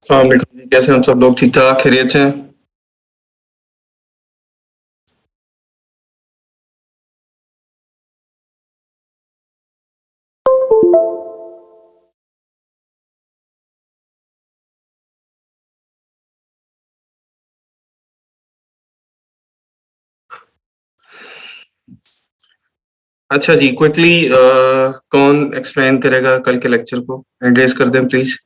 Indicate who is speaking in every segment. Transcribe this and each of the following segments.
Speaker 1: अस्सलाम वालेकुम जी, कैसे हैं सब लोग? ठीक-ठाक, खैरियत से हैं? अच्छा जी, क्विकली कौन एक्सप्लेन करेगा कल के लेक्चर को? हैंड रेज़ कर दें प्लीज़।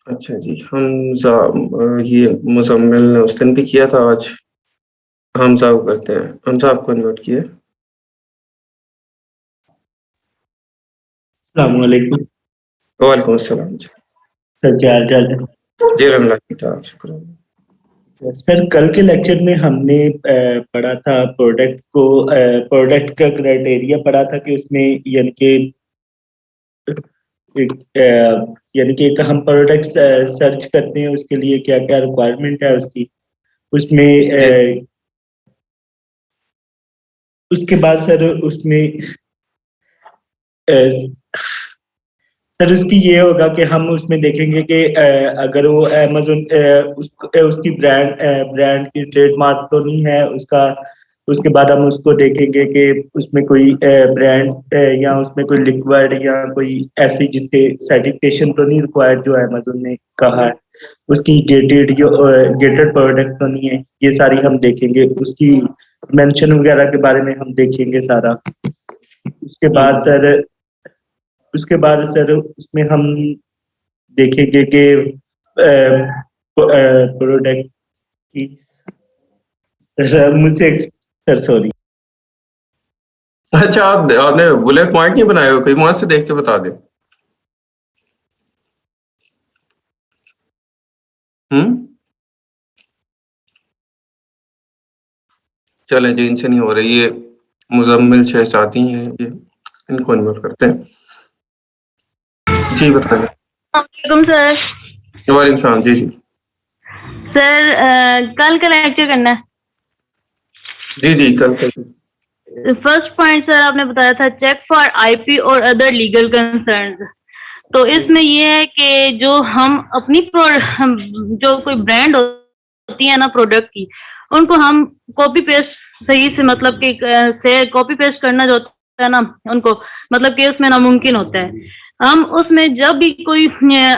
Speaker 1: अच्छा जी, ये मुज़म्मिल ने उस दिन भी किया था आज। हमज़ा को करते हैं। हमज़ा आपको इनवाइट किया है।
Speaker 2: अस्सलामुअलैकुम।
Speaker 1: वालेकुम अस्सलाम जी।
Speaker 2: सर क्या हाल चाल है?
Speaker 1: जी अल्हम्दुलिल्लाह ठीक-ठाक, शुक्र।
Speaker 2: सर कल के लेक्चर में हमने पढ़ा था प्रोडक्ट का क्राइटेरिया पढ़ा था कि उसमें यानी कि एक हम प्रोडक्ट सर्च करते हैं उसके लिए क्या क्या रिक्वायरमेंट है उसकी उसमें
Speaker 1: जी।
Speaker 2: उसके बाद सर उसमें सर उसकी ये होगा कि हम उसमें देखेंगे कि अगर वो अमेज़न उसकी ब्रांड की ट्रेडमार्क तो नहीं है उसका। उसके बाद हम उसको देखेंगे कि उसमें कोई ब्रांड या उसमें कोई लिक्विड या कोई ऐसी जिसके सर्टिफिकेशन तो नहीं रिक्वायर्ड जो अमेज़न ने कहा है। उसकी गेटेड प्रोडक्ट तो नहीं है। ये सारी हम देखेंगे। उसकी मेंशन वगैरह के बारे में हम देखेंगे सारा। उसके
Speaker 1: जी,
Speaker 2: बाद सर उसमें हम देखेंगे कि प्रोडक्ट की सर मुझसे सर सॉरी
Speaker 1: अच्छा आपने बुलेट पॉइंट नहीं बनाए हो? कहीं वहाँ से देख के बता दें। हुँ? चलें जी, इनसे नहीं हो रही ये मुज़म्मिल शहज़ादी हैं ये, इनको इन्वाइट करते हैं। जी बताएँ।
Speaker 3: वालेकुम सर।
Speaker 1: वालेकुम सलाम, जी, जी।
Speaker 3: सर कल का लेक्चर करना है।
Speaker 1: जी, जी, कल तक।
Speaker 3: फर्स्ट पॉइंट सर आपने बताया था चेक फॉर आईपी और अदर लीगल कंसर्न्स। तो इसमें ये है कि जो हम अपनी जो कोई ब्रांड होती है ना प्रोडक्ट की, उनको हम कॉपी पेस्ट सही से मतलब कि से कॉपी पेस्ट करना जो होता है ना उनको मतलब कि उसमें नामुमकिन होता है। हम उसमें जब भी कोई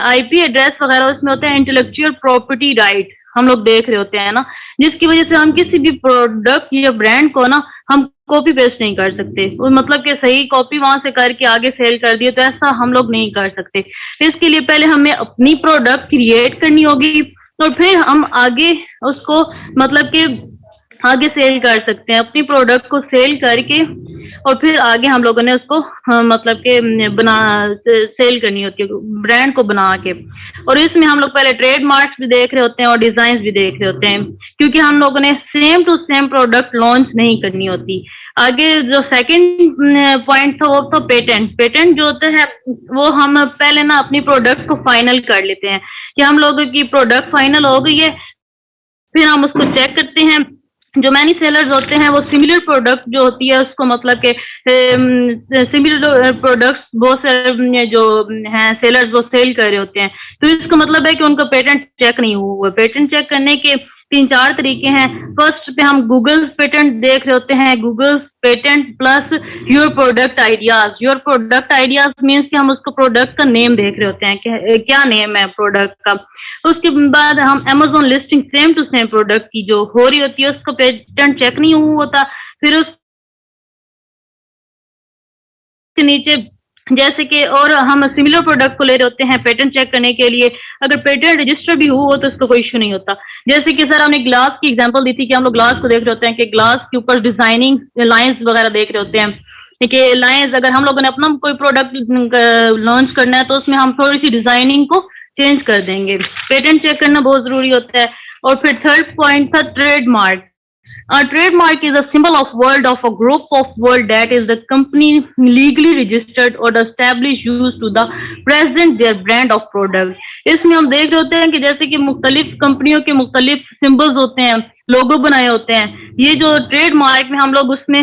Speaker 3: आईपी एड्रेस वगैरह उसमें होता है इंटेलेक्चुअल प्रॉपर्टी राइट हम लोग देख रहे होते हैं ना, जिसकी वजह से हम किसी भी प्रोडक्ट या ब्रांड को ना हम कॉपी पेस्ट नहीं कर सकते। वो मतलब कि सही कॉपी वहां से करके आगे सेल कर दिए तो ऐसा हम लोग नहीं कर सकते। इसके लिए पहले हमें अपनी प्रोडक्ट क्रिएट करनी होगी और फिर हम आगे उसको मतलब कि आगे सेल कर सकते हैं। अपनी प्रोडक्ट को सेल करके और फिर आगे हम लोगों ने उसको मतलब कि बना सेल करनी होती है ब्रांड को बना के। और इसमें हम लोग पहले ट्रेडमार्क्स भी देख रहे होते हैं और डिजाइन भी देख रहे होते हैं, क्योंकि हम लोगों ने same to same product launch नहीं करनी होती। आगे जो सेकंड पॉइंट था वो था पेटेंट। पेटेंट जो होते हैं वो हम पहले ना अपनी प्रोडक्ट को फाइनल कर लेते हैं कि हम लोगों की प्रोडक्ट फाइनल हो गई है। फिर हम उसको चेक करते हैं। जो मैनी सेलर्स होते हैं वो सिमिलर प्रोडक्ट जो होती है उसको मतलब के सिमिलर प्रोडक्ट्स बहुत सारे जो हैं सेलर्स वो सेल कर रहे होते हैं, तो इसका मतलब है कि उनका पेटेंट चेक नहीं हुआ। पेटेंट चेक करने के 3-4 तरीके हैं। फर्स्ट पे हम गूगल पेटेंट देख रहे होते हैं। Google patent plus your product ideas. Your product ideas means कि हम उसको प्रोडक्ट का नेम देख रहे होते हैं कि क्या नेम है प्रोडक्ट का। उसके बाद हम Amazon listing same to same product की जो हो रही होती है उसको पेटेंट चेक नहीं हुआ होता। फिर उसके नीचे जैसे कि और हम सिमिलर प्रोडक्ट को ले रहे होते हैं पेटेंट चेक करने के लिए। अगर पेटेंट रजिस्टर भी हुआ हो तो इसका कोई इश्यू नहीं होता। जैसे कि सर हमने ग्लास की एग्जांपल दी थी कि हम लोग ग्लास को देख रहे होते हैं कि ग्लास के ऊपर डिजाइनिंग लाइंस वगैरह देख रहे होते हैं कि लाइंस अगर हम लोगों ने अपना कोई प्रोडक्ट लॉन्च करना है तो उसमें हम थोड़ी सी डिजाइनिंग को चेंज कर देंगे। पेटेंट चेक करना बहुत जरूरी होता है। और फिर थर्ड पॉइंट था trademark. A trademark is a symbol of word of a group of word that is the company legally registered or established used to the present their brand of product। इसमें हम देख रहे होते हैं कि जैसे कि मुख्तलिफ कंपनियों के मुख्तलिफ सिंबल्स होते हैं, लोगो बनाए होते हैं। ये जो ट्रेडमार्क में हम लोग उसमें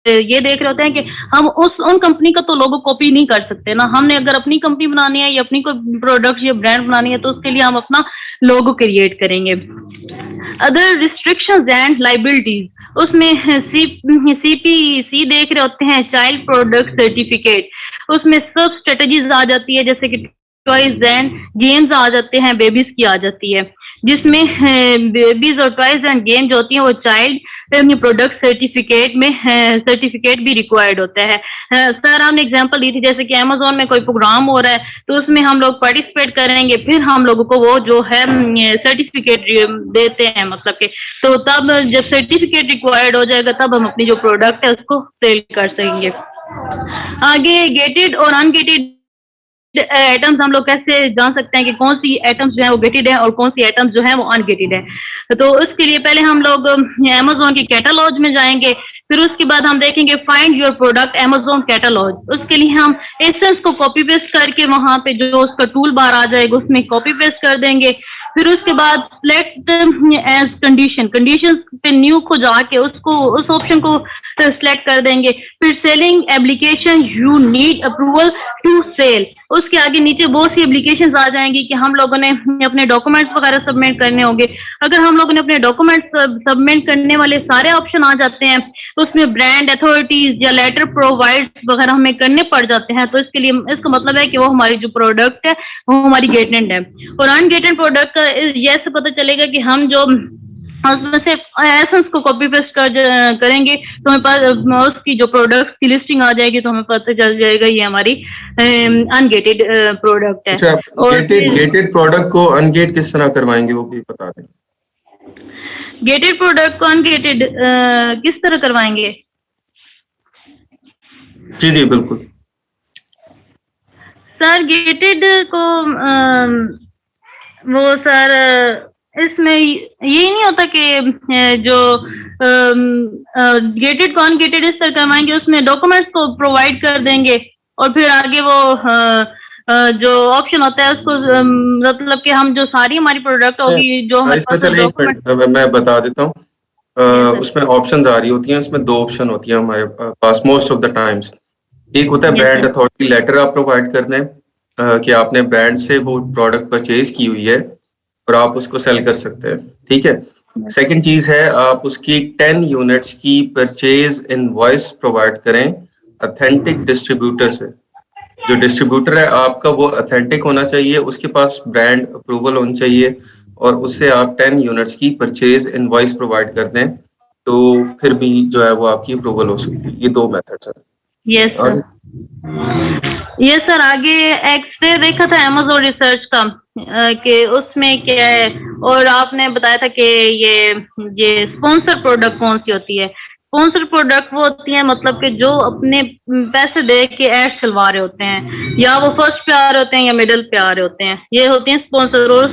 Speaker 3: ये देख रहे होते हैं कि हम उन कंपनी का तो लोगो कॉपी नहीं कर सकते ना। हमने अगर अपनी कंपनी बनानी है या अपनी कोई प्रोडक्ट या ब्रांड बनानी है तो उसके लिए हम अपना लोगो क्रिएट करेंगे। अदर रिस्ट्रिक्शंस एंड लाइबिलिटीज, उसमें CPC देख रहे होते हैं, चाइल्ड प्रोडक्ट सर्टिफिकेट। उसमें सब स्ट्रेटजीज आ जाती है, जैसे कि टॉयज एंड गेम्स आ जाते हैं, बेबीज की आ जाती है, जिसमें बेबीज और टॉयज एंड गेम जो होती हैं वो चाइल्ड प्रोडक्ट सर्टिफिकेट भी रिक्वायर्ड होता है। सर हमने एग्जांपल दी थी, जैसे कि अमेज़न में कोई प्रोग्राम हो रहा है तो उसमें हम लोग पार्टिसिपेट करेंगे, फिर हम लोगों को वो जो है सर्टिफिकेट देते हैं, मतलब कि तो तब जब सर्टिफिकेट रिक्वायर्ड हो जाएगा तब हम अपनी जो प्रोडक्ट है उसको सेल कर सकेंगे। आगे गेटेड और अनगेटेड एटम्स हम लोग कैसे जान सकते हैं कि कौन सी एटम्स जो है वो गेटेड है और कौन सी एटम्स जो है वो अनगेटेड है। तो उसके लिए पहले हम लोग अमेज़न की कैटलॉग में जाएंगे, फिर उसके बाद हम देखेंगे find your product Amazon catalogue. उसके लिए हम एसेंस को कॉपी पेस्ट करके वहां पे जो उसका टूल बार आ जाएगा उसमें कॉपी पेस्ट कर देंगे। फिर उसके बाद सिलेक्ट एज कंडीशंस पे न्यू को जाके उसको उस ऑप्शन को सिलेक्ट कर देंगे। फिर selling application you need approval to sell, उसके आगे नीचे बहुत सी एप्लीकेशंस आ जाएंगी कि हम लोगों ने अपने डॉक्यूमेंट्स वगैरह सबमिट करने होंगे। अगर हम लोगों ने अपने डॉक्यूमेंट्स सबमिट करने वाले सारे ऑप्शन आ जाते हैं तो उसमें ब्रांड अथॉरिटीज या लेटर प्रोवाइड वगैरह हमें करने पड़ जाते हैं, तो इसके लिए इसका मतलब है कि वो हमारी जो प्रोडक्ट है वो हमारी गेटेड है। और अनगेटेड प्रोडक्ट का ये से पता चलेगा कि हम जो उसमें से एसेंस को कॉपी पेस्ट करेंगे तो हमें पास उसकी जो प्रोडक्ट की लिस्टिंग आ जाएगी तो हमें पता चल जाएगा ये हमारी अनगेटेड प्रोडक्ट है।
Speaker 1: अच्छा,
Speaker 3: और
Speaker 1: गेटेड प्रोडक्ट को अनगेट किस तरह करवाएंगे वो भी बता दें।
Speaker 3: गेटेड प्रोडक्ट को अनगेटेड किस तरह करवाएंगे?
Speaker 1: जी जी बिल्कुल
Speaker 3: सर गेटेड को वो सर इसमें ये नहीं होता कि जो गेटेड को अनगेटेड इस तरह करवाएंगे, उसमें डॉक्यूमेंट्स को प्रोवाइड कर देंगे और फिर आगे वो जो ऑप्शन होता है उसको मतलब कि हम जो सारी हमारी प्रोडक्ट होगी जो हमारे
Speaker 1: इसमें
Speaker 3: पास
Speaker 1: चलिए एक मिनट मैं बता देता हूँ। उसमें ऑप्शंस आ रही होती हैं, उसमें दो ऑप्शन होती है हमारे पास मोस्ट ऑफ द टाइम्स। एक होता है ब्रांड अथॉरिटी लेटर आप प्रोवाइड कर दें कि आपने ब्रांड से वो प्रोडक्ट परचेज की हुई है और आप उसको सेल कर सकते हैं, ठीक है। सेकंड चीज है आप उसकी 10 यूनिट्स की परचेज इनवॉइस प्रोवाइड करें ऑथेंटिक डिस्ट्रीब्यूटर से। जो डिस्ट्रीब्यूटर है आपका वो ऑथेंटिक होना चाहिए, उसके पास ब्रांड अप्रूवल होनी चाहिए और उससे आप 10 यूनिट्स की परचेज इनवॉइस प्रोवाइड कर दें तो फिर भी जो है वो आपकी अप्रूवल हो सकती है। ये दो मेथड्स हैं।
Speaker 3: Yes sir, yes sir. आगे एक्सरे देखा था अमेज़न रिसर्च का कि उसमें क्या है, और आपने बताया था कि ये स्पॉन्सर प्रोडक्ट कौन सी होती है। स्पॉन्सर प्रोडक्ट वो होती है मतलब कि जो अपने पैसे दे के एड चलवा रहे होते हैं, या वो फर्स्ट पे आ रहे होते हैं या मिडिल पे आ रहे होते हैं, ये होती हैं स्पॉन्सर। और उस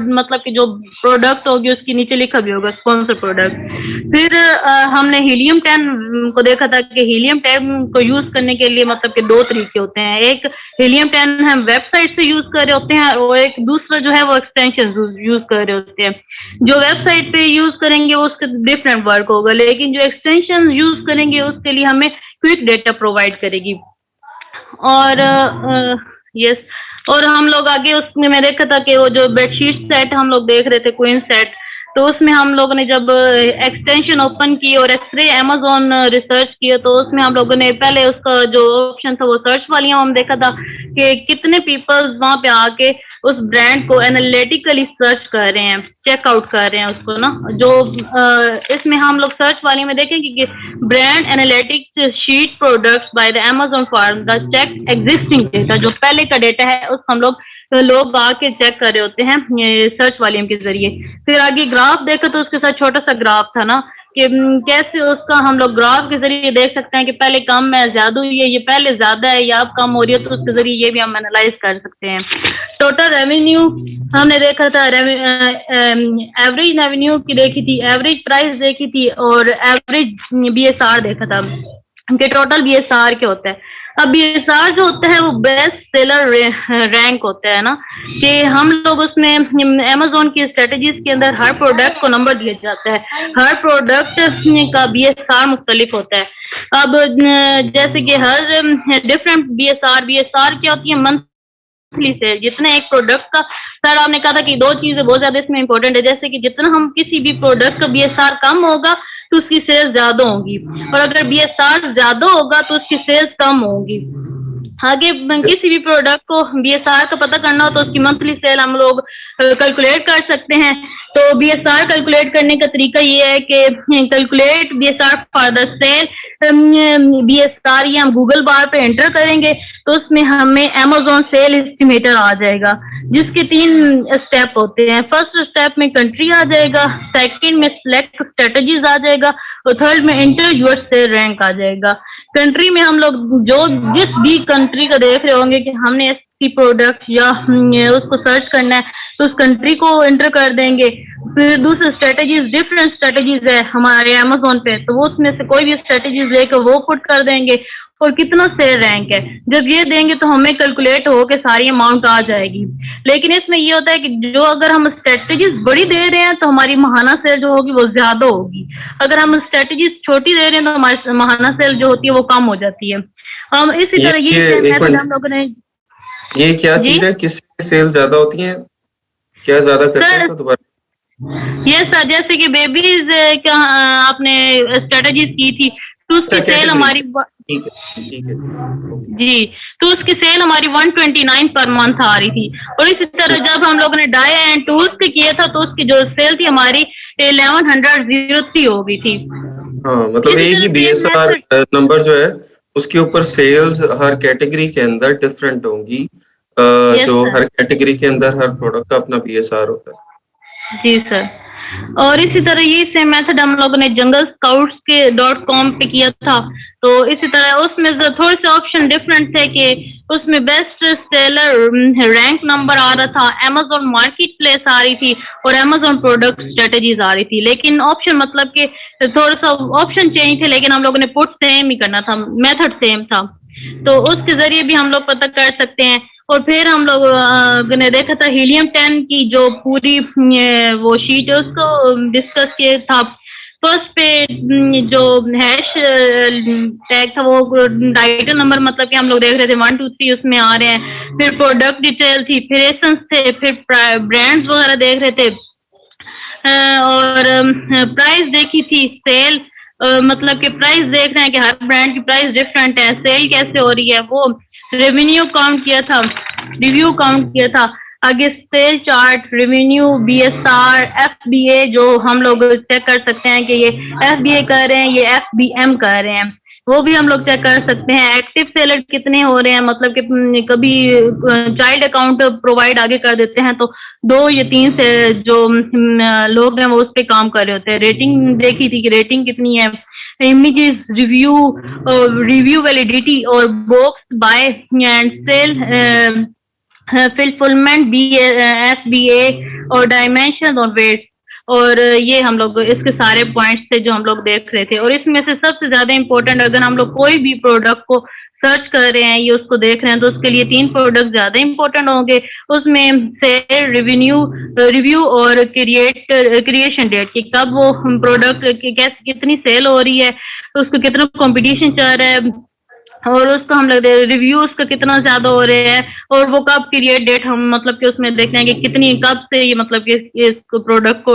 Speaker 3: मतलब कि जो प्रोडक्ट होगी उसके नीचे लिखा भी होगा स्पॉन्सर प्रोडक्ट। फिर हमने हीलियम 10 को देखा था कि हीलियम 10 को यूज करने के लिए मतलब कि दो तरीके होते हैं। एक हीलियम 10 हम वेबसाइट से यूज कर रहे होते हैं और एक दूसरा जो है वो एक्सटेंशन यूज कर रहे होते हैं। जो वेबसाइट पे यूज करेंगे वो उसका डिफरेंट वर्क होगा, लेकिन जो एक्सटेंशन यूज करेंगे उसके लिए हमें क्विक डेटा प्रोवाइड करेगी। और यस, और हम लोग आगे उसमें मैं देखा था कि वो जो बेडशीट सेट हम लोग देख रहे थे क्वीन सेट, तो उसमें हम लोगों ने जब एक्सटेंशन ओपन की और एक्सरे अमेज़न रिसर्च किया तो उसमें हम लोगों ने पहले उसका जो ऑप्शन था वो सर्च वाली हम देखा था कि कितने पीपल्स वहां पे आके उस ब्रांड को एनालिटिकली सर्च कर रहे हैं, चेकआउट कर रहे हैं उसको ना। जो इसमें हम लोग सर्च वाली में देखेंगे कि brand analytics sheet products by the Amazon for the check existing data, जो पहले का डेटा है उसको हम लोग आके चेक कर रहे होते हैं ये सर्च वॉल्यूम के जरिए। फिर आगे ग्राफ देखा तो उसके साथ छोटा सा ग्राफ था ना कि कैसे उसका हम लोग ग्राफ के जरिए देख सकते हैं कि पहले कम है, ज्यादा हुई है, ये पहले ज्यादा है या अब कम हो रही है, तो उसके जरिए ये भी हम एनालाइज कर सकते हैं। टोटल रेवेन्यू हमने देखा था, एवरेज रेवेन्यू की देखी थी, एवरेज प्राइस देखी थी और एवरेज BSR देखा था कि टोटल BSR क्या होता है। अब BSR जो होता है वो बेस्ट सेलर रैंक होता है ना, कि हम लोग उसमें Amazon की स्ट्रेटजीज के अंदर हर प्रोडक्ट को नंबर दिया जाता है, हर प्रोडक्ट का BSR मुख्तलिफ होता है। अब जैसे कि हर डिफरेंट BSR क्या होती है, मंथली सेल, जितना एक प्रोडक्ट का, सर आपने कहा था कि दो चीजें बहुत ज्यादा इसमें इंपॉर्टेंट है, जैसे कि जितना हम किसी भी प्रोडक्ट का BSR कम होगा तो उसकी सेल्स ज्यादा होंगी, और अगर BSR ज्यादा होगा तो उसकी सेल्स कम होंगी। आगे किसी भी प्रोडक्ट को BSR का पता करना हो तो उसकी मंथली सेल हम लोग कैलकुलेट कर सकते हैं। तो BSR कैलकुलेट करने का तरीका ये है कि calculate BSR for the sell, BSR ये हम गूगल बार पे एंटर करेंगे तो उसमें हमें Amazon सेल एस्टिमेटर आ जाएगा, जिसके 3 स्टेप होते हैं। फर्स्ट स्टेप में कंट्री आ जाएगा, सेकंड में सिलेक्ट स्ट्रेटजीज आ जाएगा, और थर्ड में एंटर योर सेल रैंक आ जाएगा। कंट्री में हम लोग जो जिस भी कंट्री का देख रहे होंगे कि हमने इसकी प्रोडक्ट या उसको सर्च करना है तो उस कंट्री को एंटर कर देंगे। फिर दूसरी स्ट्रेटजीज, डिफरेंट स्ट्रेटजीज है हमारे Amazon पे, तो वो उसमें से कोई भी स्ट्रेटजीज लेकर वो पुट कर देंगे, और कितना सेल रैंक है जब ये देंगे तो हमें कैलकुलेट होकर सारी अमाउंट आ जाएगी। लेकिन इसमें ये होता है कि जो अगर हम स्ट्रेटजीज बड़ी दे रहे हैं तो हमारी माहाना सेल जो होगी वो ज्यादा होगी, अगर हम स्ट्रेटजीज छोटी दे रहे हैं तो हमारी माहाना सेल जो होती है वो कम हो जाती है। इसी तरह ये हम लोगों ने,
Speaker 1: ये क्या चीज है, किससे सेल ज्यादा होती है, क्या ज्यादा करते हैं? तो दोबारा
Speaker 3: ये सर, जैसे कि बेबीज क्या आपने स्ट्रेटजीज की थी तो उसकी सेल हमारी,
Speaker 1: ठीक है
Speaker 3: जी, तो उसकी सेल हमारी 129 पर मंथ आ रही थी। और इसी तरह जब हम लोगों ने डाई एंड टूल्स के किया था तो उसकी जो सेल थी हमारी 1103 हो गई थी।
Speaker 1: हाँ, मतलब एक ही BSR नंबर जो है उसके ऊपर सेल्स हर कैटेगरी के अंदर डिफरेंट होंगी, जो हर कैटेगरी के अंदर हर प्रोडक्ट का अपना BSR होता है।
Speaker 3: जी सर, और इसी तरह ये सेम मेथड हम लोगों ने जंगल स्काउट्स के .com पे किया था। तो इसी तरह उसमें थोड़े से ऑप्शन डिफरेंट थे कि उसमें बेस्ट सेलर रैंक नंबर आ रहा था, Amazon मार्केट प्लेस आ रही थी, और Amazon प्रोडक्ट स्ट्रेटजीज आ रही थी। लेकिन ऑप्शन मतलब कि थोड़ा सा ऑप्शन चेंज थे, लेकिन हम लोगों ने पुट सेम ही करना था, मेथड सेम था, तो उसके जरिए भी हम लोग पता कर सकते हैं। और फिर हम लोग ने देखा था हीलियम 10 की जो पूरी वो शीट है उसको डिस्कस किया था। फर्स्ट पे जो हैश टैग था वो टाइटल नंबर, मतलब कि हम लोग देख रहे थे 1 2 3 उसमें आ रहे हैं। फिर प्रोडक्ट डिटेल थी, फिर एसेंस थे, फिर ब्रांड्स वगैरह देख रहे थे, और प्राइस देखी थी, सेल मतलब कि प्राइस देख रहे हैं कि हर ब्रांड की प्राइस डिफरेंट है, सेल कैसे हो रही है, वो रेवेन्यू काउंट किया था, रिव्यू काउंट किया था, आगे sell chart, revenue, BSR, FBA जो हम लोग चेक कर सकते हैं कि ये FBA कर रहे हैं, ये FBM कर रहे हैं, वो भी हम लोग चेक कर सकते हैं। एक्टिव सेलर कितने हो रहे हैं, मतलब कि कभी चाइल्ड अकाउंट प्रोवाइड आगे कर देते हैं तो 2 या 3 से जो लोग हैं वो उस पर काम कर रहे होते हैं। रेटिंग देखी थी कि रेटिंग कितनी है, इमेजेस, रिव्यू वैलिडिटी, और box by and sell fulfilment, FBA, और डायमेंशन और वेट, और ये हम लोग इसके सारे पॉइंट्स थे जो हम लोग देख रहे थे। और इसमें से सबसे ज्यादा इम्पोर्टेंट, अगर हम लोग कोई भी प्रोडक्ट को सर्च कर रहे हैं, ये उसको देख रहे हैं, तो उसके लिए 3 प्रोडक्ट ज्यादा इम्पोर्टेंट होंगे। उसमें सेल, रिव्यू और क्रिएशन डेट, कि कब वो प्रोडक्ट कैसे कितनी सेल हो रही है, तो उसको कितना कंपटीशन चल रहा है, और उसको हम लोग रिव्यू उसका कितना ज्यादा हो रहे हैं, और वो कब क्रिएट डेट, हम मतलब कि उसमें देखते हैं कि कितनी कब से ये मतलब कि इस प्रोडक्ट को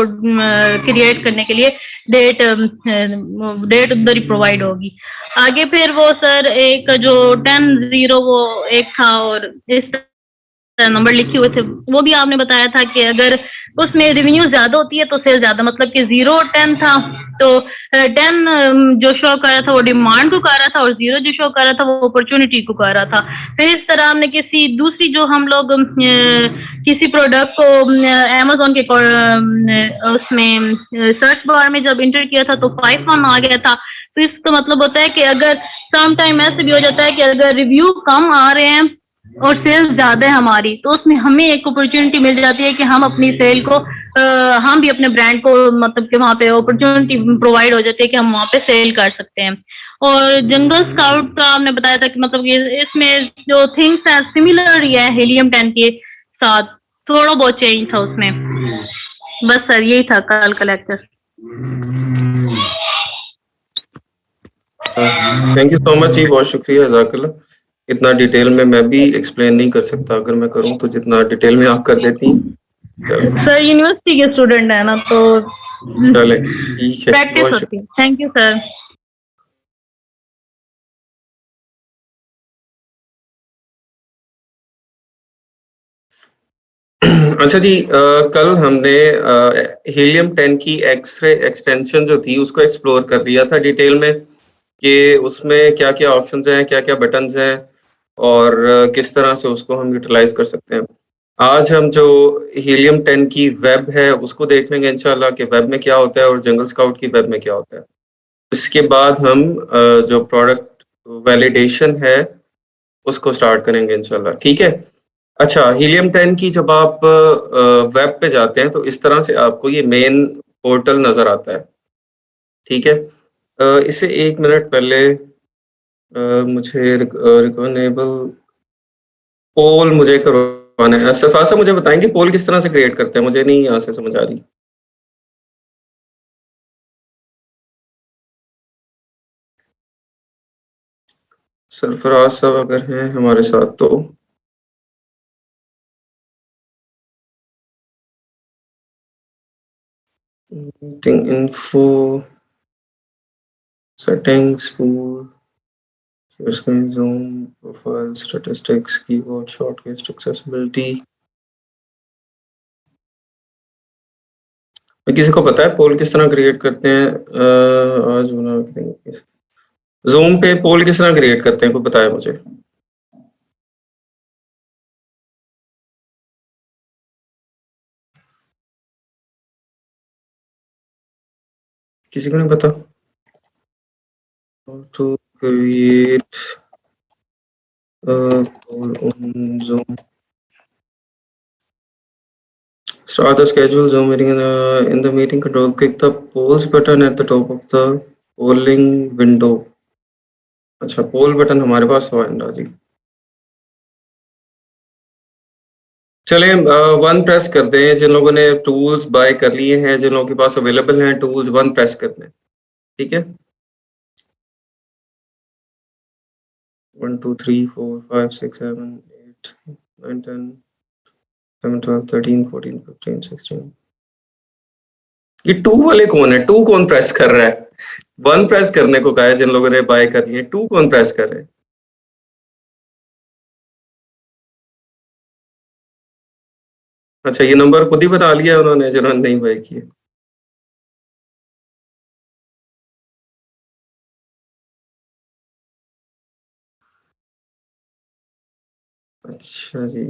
Speaker 3: क्रिएट करने के लिए डेट उधर ही प्रोवाइड होगी। आगे फिर वो सर एक जो 10-0 वो एक था, और इस नंबर लिखे हुए थे, वो भी आपने बताया था कि अगर उसमें रेवेन्यू ज्यादा होती है तो सेल ज्यादा, मतलब कि 0-10 था, तो 10 जो शो कर रहा था वो डिमांड को कर रहा था, और 0 जो शो कर रहा था वो अपॉर्चुनिटी को कर रहा था। फिर इस तरह हमने किसी दूसरी जो हम लोग किसी प्रोडक्ट को Amazon के उसमें सर्च बार में जब इंटर किया था तो 5-1 आ गया था। तो इसका मतलब होता है कि अगर सम टाइम ऐसे भी हो जाता है कि अगर रिव्यू कम आ रहे हैं और सेल्स ज्यादा है हमारी, तो उसमें हमें एक अपॉर्चुनिटी मिल जाती है कि हम अपनी सेल को हम भी अपने ब्रांड को मतलब कि वहाँ पे अपॉर्चुनिटी प्रोवाइड हो जाती है कि हम वहाँ पे सेल कर सकते हैं। और जंगल स्काउट का आपने बताया था कि मतलब ये इसमें जो थिंग्स हैं सिमिलर ही है हीलियम 10 के साथ, थोड़ा बहुत चेंज था उसमें। बस सर यही था कल का lecture.
Speaker 1: Thank you so much जी, बहुत शुक्रिया, जज़ाकल्लाह। इतना डिटेल में मैं भी एक्सप्लेन नहीं कर सकता, अगर मैं करूँ तो जितना डिटेल में आप कर देती हैं। चलें
Speaker 3: सर यूनिवर्सिटी के स्टूडेंट है ना, तो
Speaker 1: चलें, ठीक है,
Speaker 3: प्रैक्टिस
Speaker 1: बहुत
Speaker 3: होती है। Thank you sir.
Speaker 1: अच्छा जी, कल हमने हीलियम 10 की एक्स-रे एक्सटेंशन जो थी उसको एक्सप्लोर कर लिया था डिटेल में, कि उसमें क्या-क्या ऑप्शंस हैं, क्या-क्या बटन्स हैं और किस तरह से उसको हम यूटिलाइज़ कर सकते हैं। आज हम जो हीलियम 10 की वेब है उसको देख लेंगे इंशाल्लाह कि वेब में क्या होता है और जंगल स्काउट की वेब में क्या होता है। इसके बाद हम जो प्रोडक्ट वैलिडेशन है उसको स्टार्ट करेंगे इंशाल्लाह, ठीक है? अच्छा, हीलियम 10 की जब आप वेब पे जाते हैं तो इस तरह से आपको ये मेन पोर्टल नज़र आता है, ठीक है? इससे 1 मिनट पहले मुझे रिकॉनेबल पोल मुझे करवाना है। सफ़ासा मुझे बताएँगे पोल किस तरह से क्रिएट करते हैं? मुझे नहीं यहाँ से समझ आ रही। सरफराज साहब अगर हैं हमारे साथ तो meeting info, settings, pool, share screen, zoom, profile, statistics, keyboard shortcuts, accessibility. किसी को पता है पोल किस तरह क्रिएट करते हैं? आज बना के देंगे। ज़ूम पे पोल किस तरह क्रिएट करते हैं? कोई बताए मुझे। किसी को नहीं पता? How to create a poll on Zoom. Start the schedule Zoom meeting in the meeting control. Click the polls button at the top of the polling window. अच्छा, पोल बटन हमारे पास हुआ है जी। चलें, वन प्रेस करते हैं। जिन लोगों ने टूल्स बाय कर लिए हैं, जिन लोगों के पास अवेलेबल हैं टूल्स, वन प्रेस करते हैं, ठीक है? 1 2 3 4 5 6 7 8 9 10 11 12 13 14 15 16। ये 2 वाले कौन है? 2 कौन प्रेस कर रहा है? 1 प्रेस करने को कहा है जिन लोगों ने बाय करनी है, 2 कौन प्रेस कर रहे हैं? अच्छा, ये नंबर खुद ही बना लिया उन्होंने जिन्होंने नहीं बाय किए। अच्छा जी।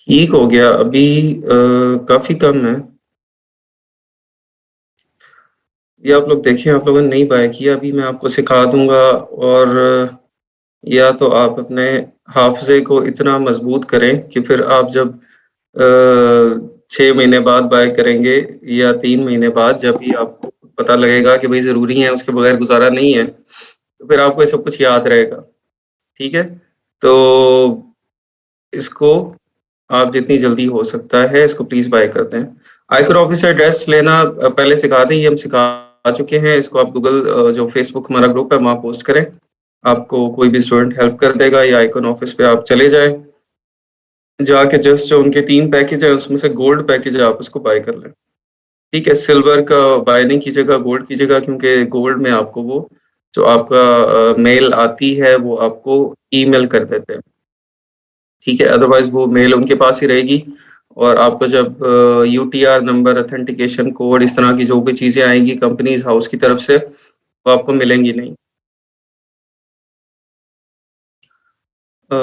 Speaker 1: ठीक हो गया, अभी काफ़ी कम है। ये आप लोग देखें, आप लोगों ने नहीं बाय किया, अभी मैं आपको सिखा दूँगा और या तो आप अपने हाफ़िज़े को इतना मज़बूत करें कि फिर आप जब 6 महीने बाद बाय करेंगे या 3 महीने बाद जब भी आपको पता लगेगा कि भई ज़रूरी है, उसके बगैर गुज़ारा नहीं है, तो फिर आपको ये सब कुछ याद रहेगा, ठीक है? तो इसको आप जितनी जल्दी हो सकता है इसको प्लीज़ बाय कर दें। आयकर ऑफ़िस एड्रेस लेना पहले सिखा दें, ये हम सिखा चुके हैं, इसको आप गूगल जो फ़ेसबुक हमारा ग्रुप है वहाँ पोस्ट करें। आपको कोई भी स्टूडेंट हेल्प कर देगा या आइकन ऑफ़िस पे आप चले जाएँ। जाके जस्ट जो उनके 3 पैकेज है उसमें से गोल्ड पैकेज है आप उसको बाय कर लें। ठीक है, सिल्वर का बाय नहीं कीजिएगा, गोल्ड कीजिएगा क्योंकि गोल्ड में आपको वो जो आपका मेल आती है वो आपको ईमेल कर देते हैं। ठीक है, अदरवाइज़ वो मेल उनके पास ही रहेगी और आपको जब यूटीआर नंबर, ऑथेंटिकेशन कोड इस तरह की जो भी चीज़ें आएँगी कंपनीज़ हाउस की तरफ से, वो आपको मिलेंगी नहीं। अ,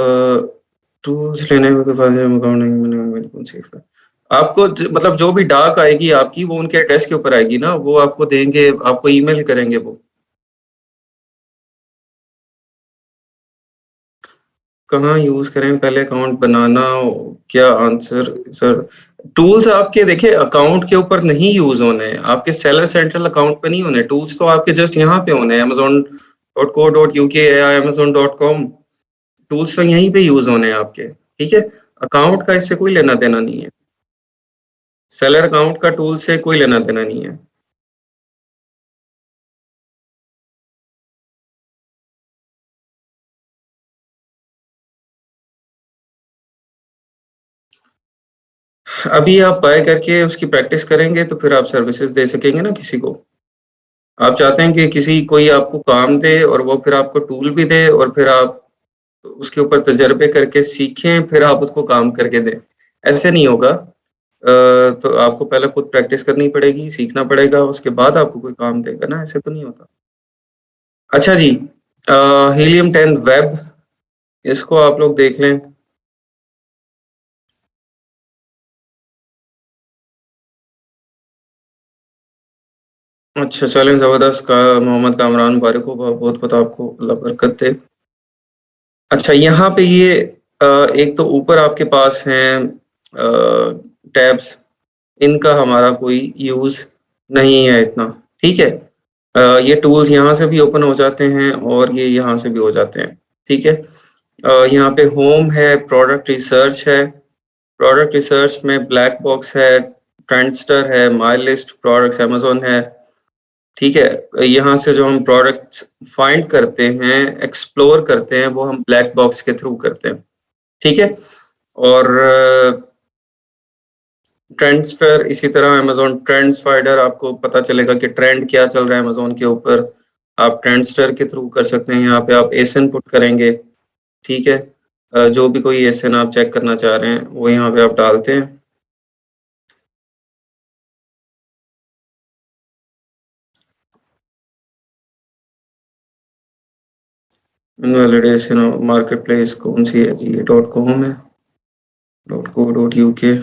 Speaker 1: टूल्स लेने में अकाउंटिंग में कौन सी है? आपको मतलब जो भी डाक आएगी आपकी वो उनके एड्रेस के ऊपर आएगी ना, वो आपको देंगे, आपको ईमेल करेंगे वो। कहाँ यूज करें पहले अकाउंट बनाना, क्या आंसर सर? टूल्स आपके देखिए अकाउंट के ऊपर नहीं यूज होने, आपके सेलर सेंट्रल अकाउंट पे नहीं होने टूल्स, तो आपके जस्ट यहाँ पे होने amazon.co.uk या amazon.com। टूल्स तो यहीं पे यूज होने हैं आपके, ठीक है। अकाउंट का इससे कोई लेना देना नहीं है, सेलर अकाउंट का टूल से कोई लेना देना नहीं है। अभी आप बाय करके उसकी प्रैक्टिस करेंगे तो फिर आप सर्विसेज दे सकेंगे ना किसी को। आप चाहते हैं कि किसी कोई आपको काम दे और वो फिर आपको टूल भी दे और फिर आप उसके ऊपर तजर्बे करके सीखें, फिर आप उसको काम करके दें। ऐसे नहीं होगा। तो आपको पहले खुद प्रैक्टिस करनी पड़ेगी, सीखना पड़ेगा, उसके बाद आपको कोई काम देगा ना, ऐसे तो नहीं होता। अच्छा जी, हीलियम 10 वेब, इसको आप लोग देख लें। अच्छा चलें, ज़बरदस्त का मोहम्मद कामरान मुबारक हो, बहुत बहुत आपको अल्लाह बरकत दे। अच्छा यहाँ पे ये एक तो ऊपर आपके पास हैं टैब्स, इनका हमारा कोई यूज़ नहीं है इतना, ठीक है। ये टूल्स यहाँ से भी ओपन हो जाते हैं और ये यहाँ से भी हो जाते हैं, ठीक है। यहाँ पे होम है, प्रोडक्ट रिसर्च है, प्रोडक्ट रिसर्च में ब्लैक बॉक्स है, ट्रेंडस्टर है, माई लिस्ट, प्रोडक्ट्स अमेज़न है, ठीक है। यहाँ से जो हम प्रोडक्ट फाइंड करते हैं, एक्सप्लोर करते हैं, वो हम ब्लैक बॉक्स के थ्रू करते हैं, ठीक है। और ट्रेंडस्टर इसी तरह, अमेज़न ट्रेंड्स फाइंडर, आपको पता चलेगा कि ट्रेंड क्या चल रहा है अमेज़न के ऊपर, आप ट्रेंडस्टर के थ्रू कर सकते हैं। यहाँ पे आप एसएन पुट करेंगे, ठीक है। जो भी कोई एसएन आप चेक करना चाह रहे हैं वो यहाँ पे आप डालते हैं। इनवैलिडेशन मार्केट प्लेस कौन सी है जी? ये .com है, .co.uk।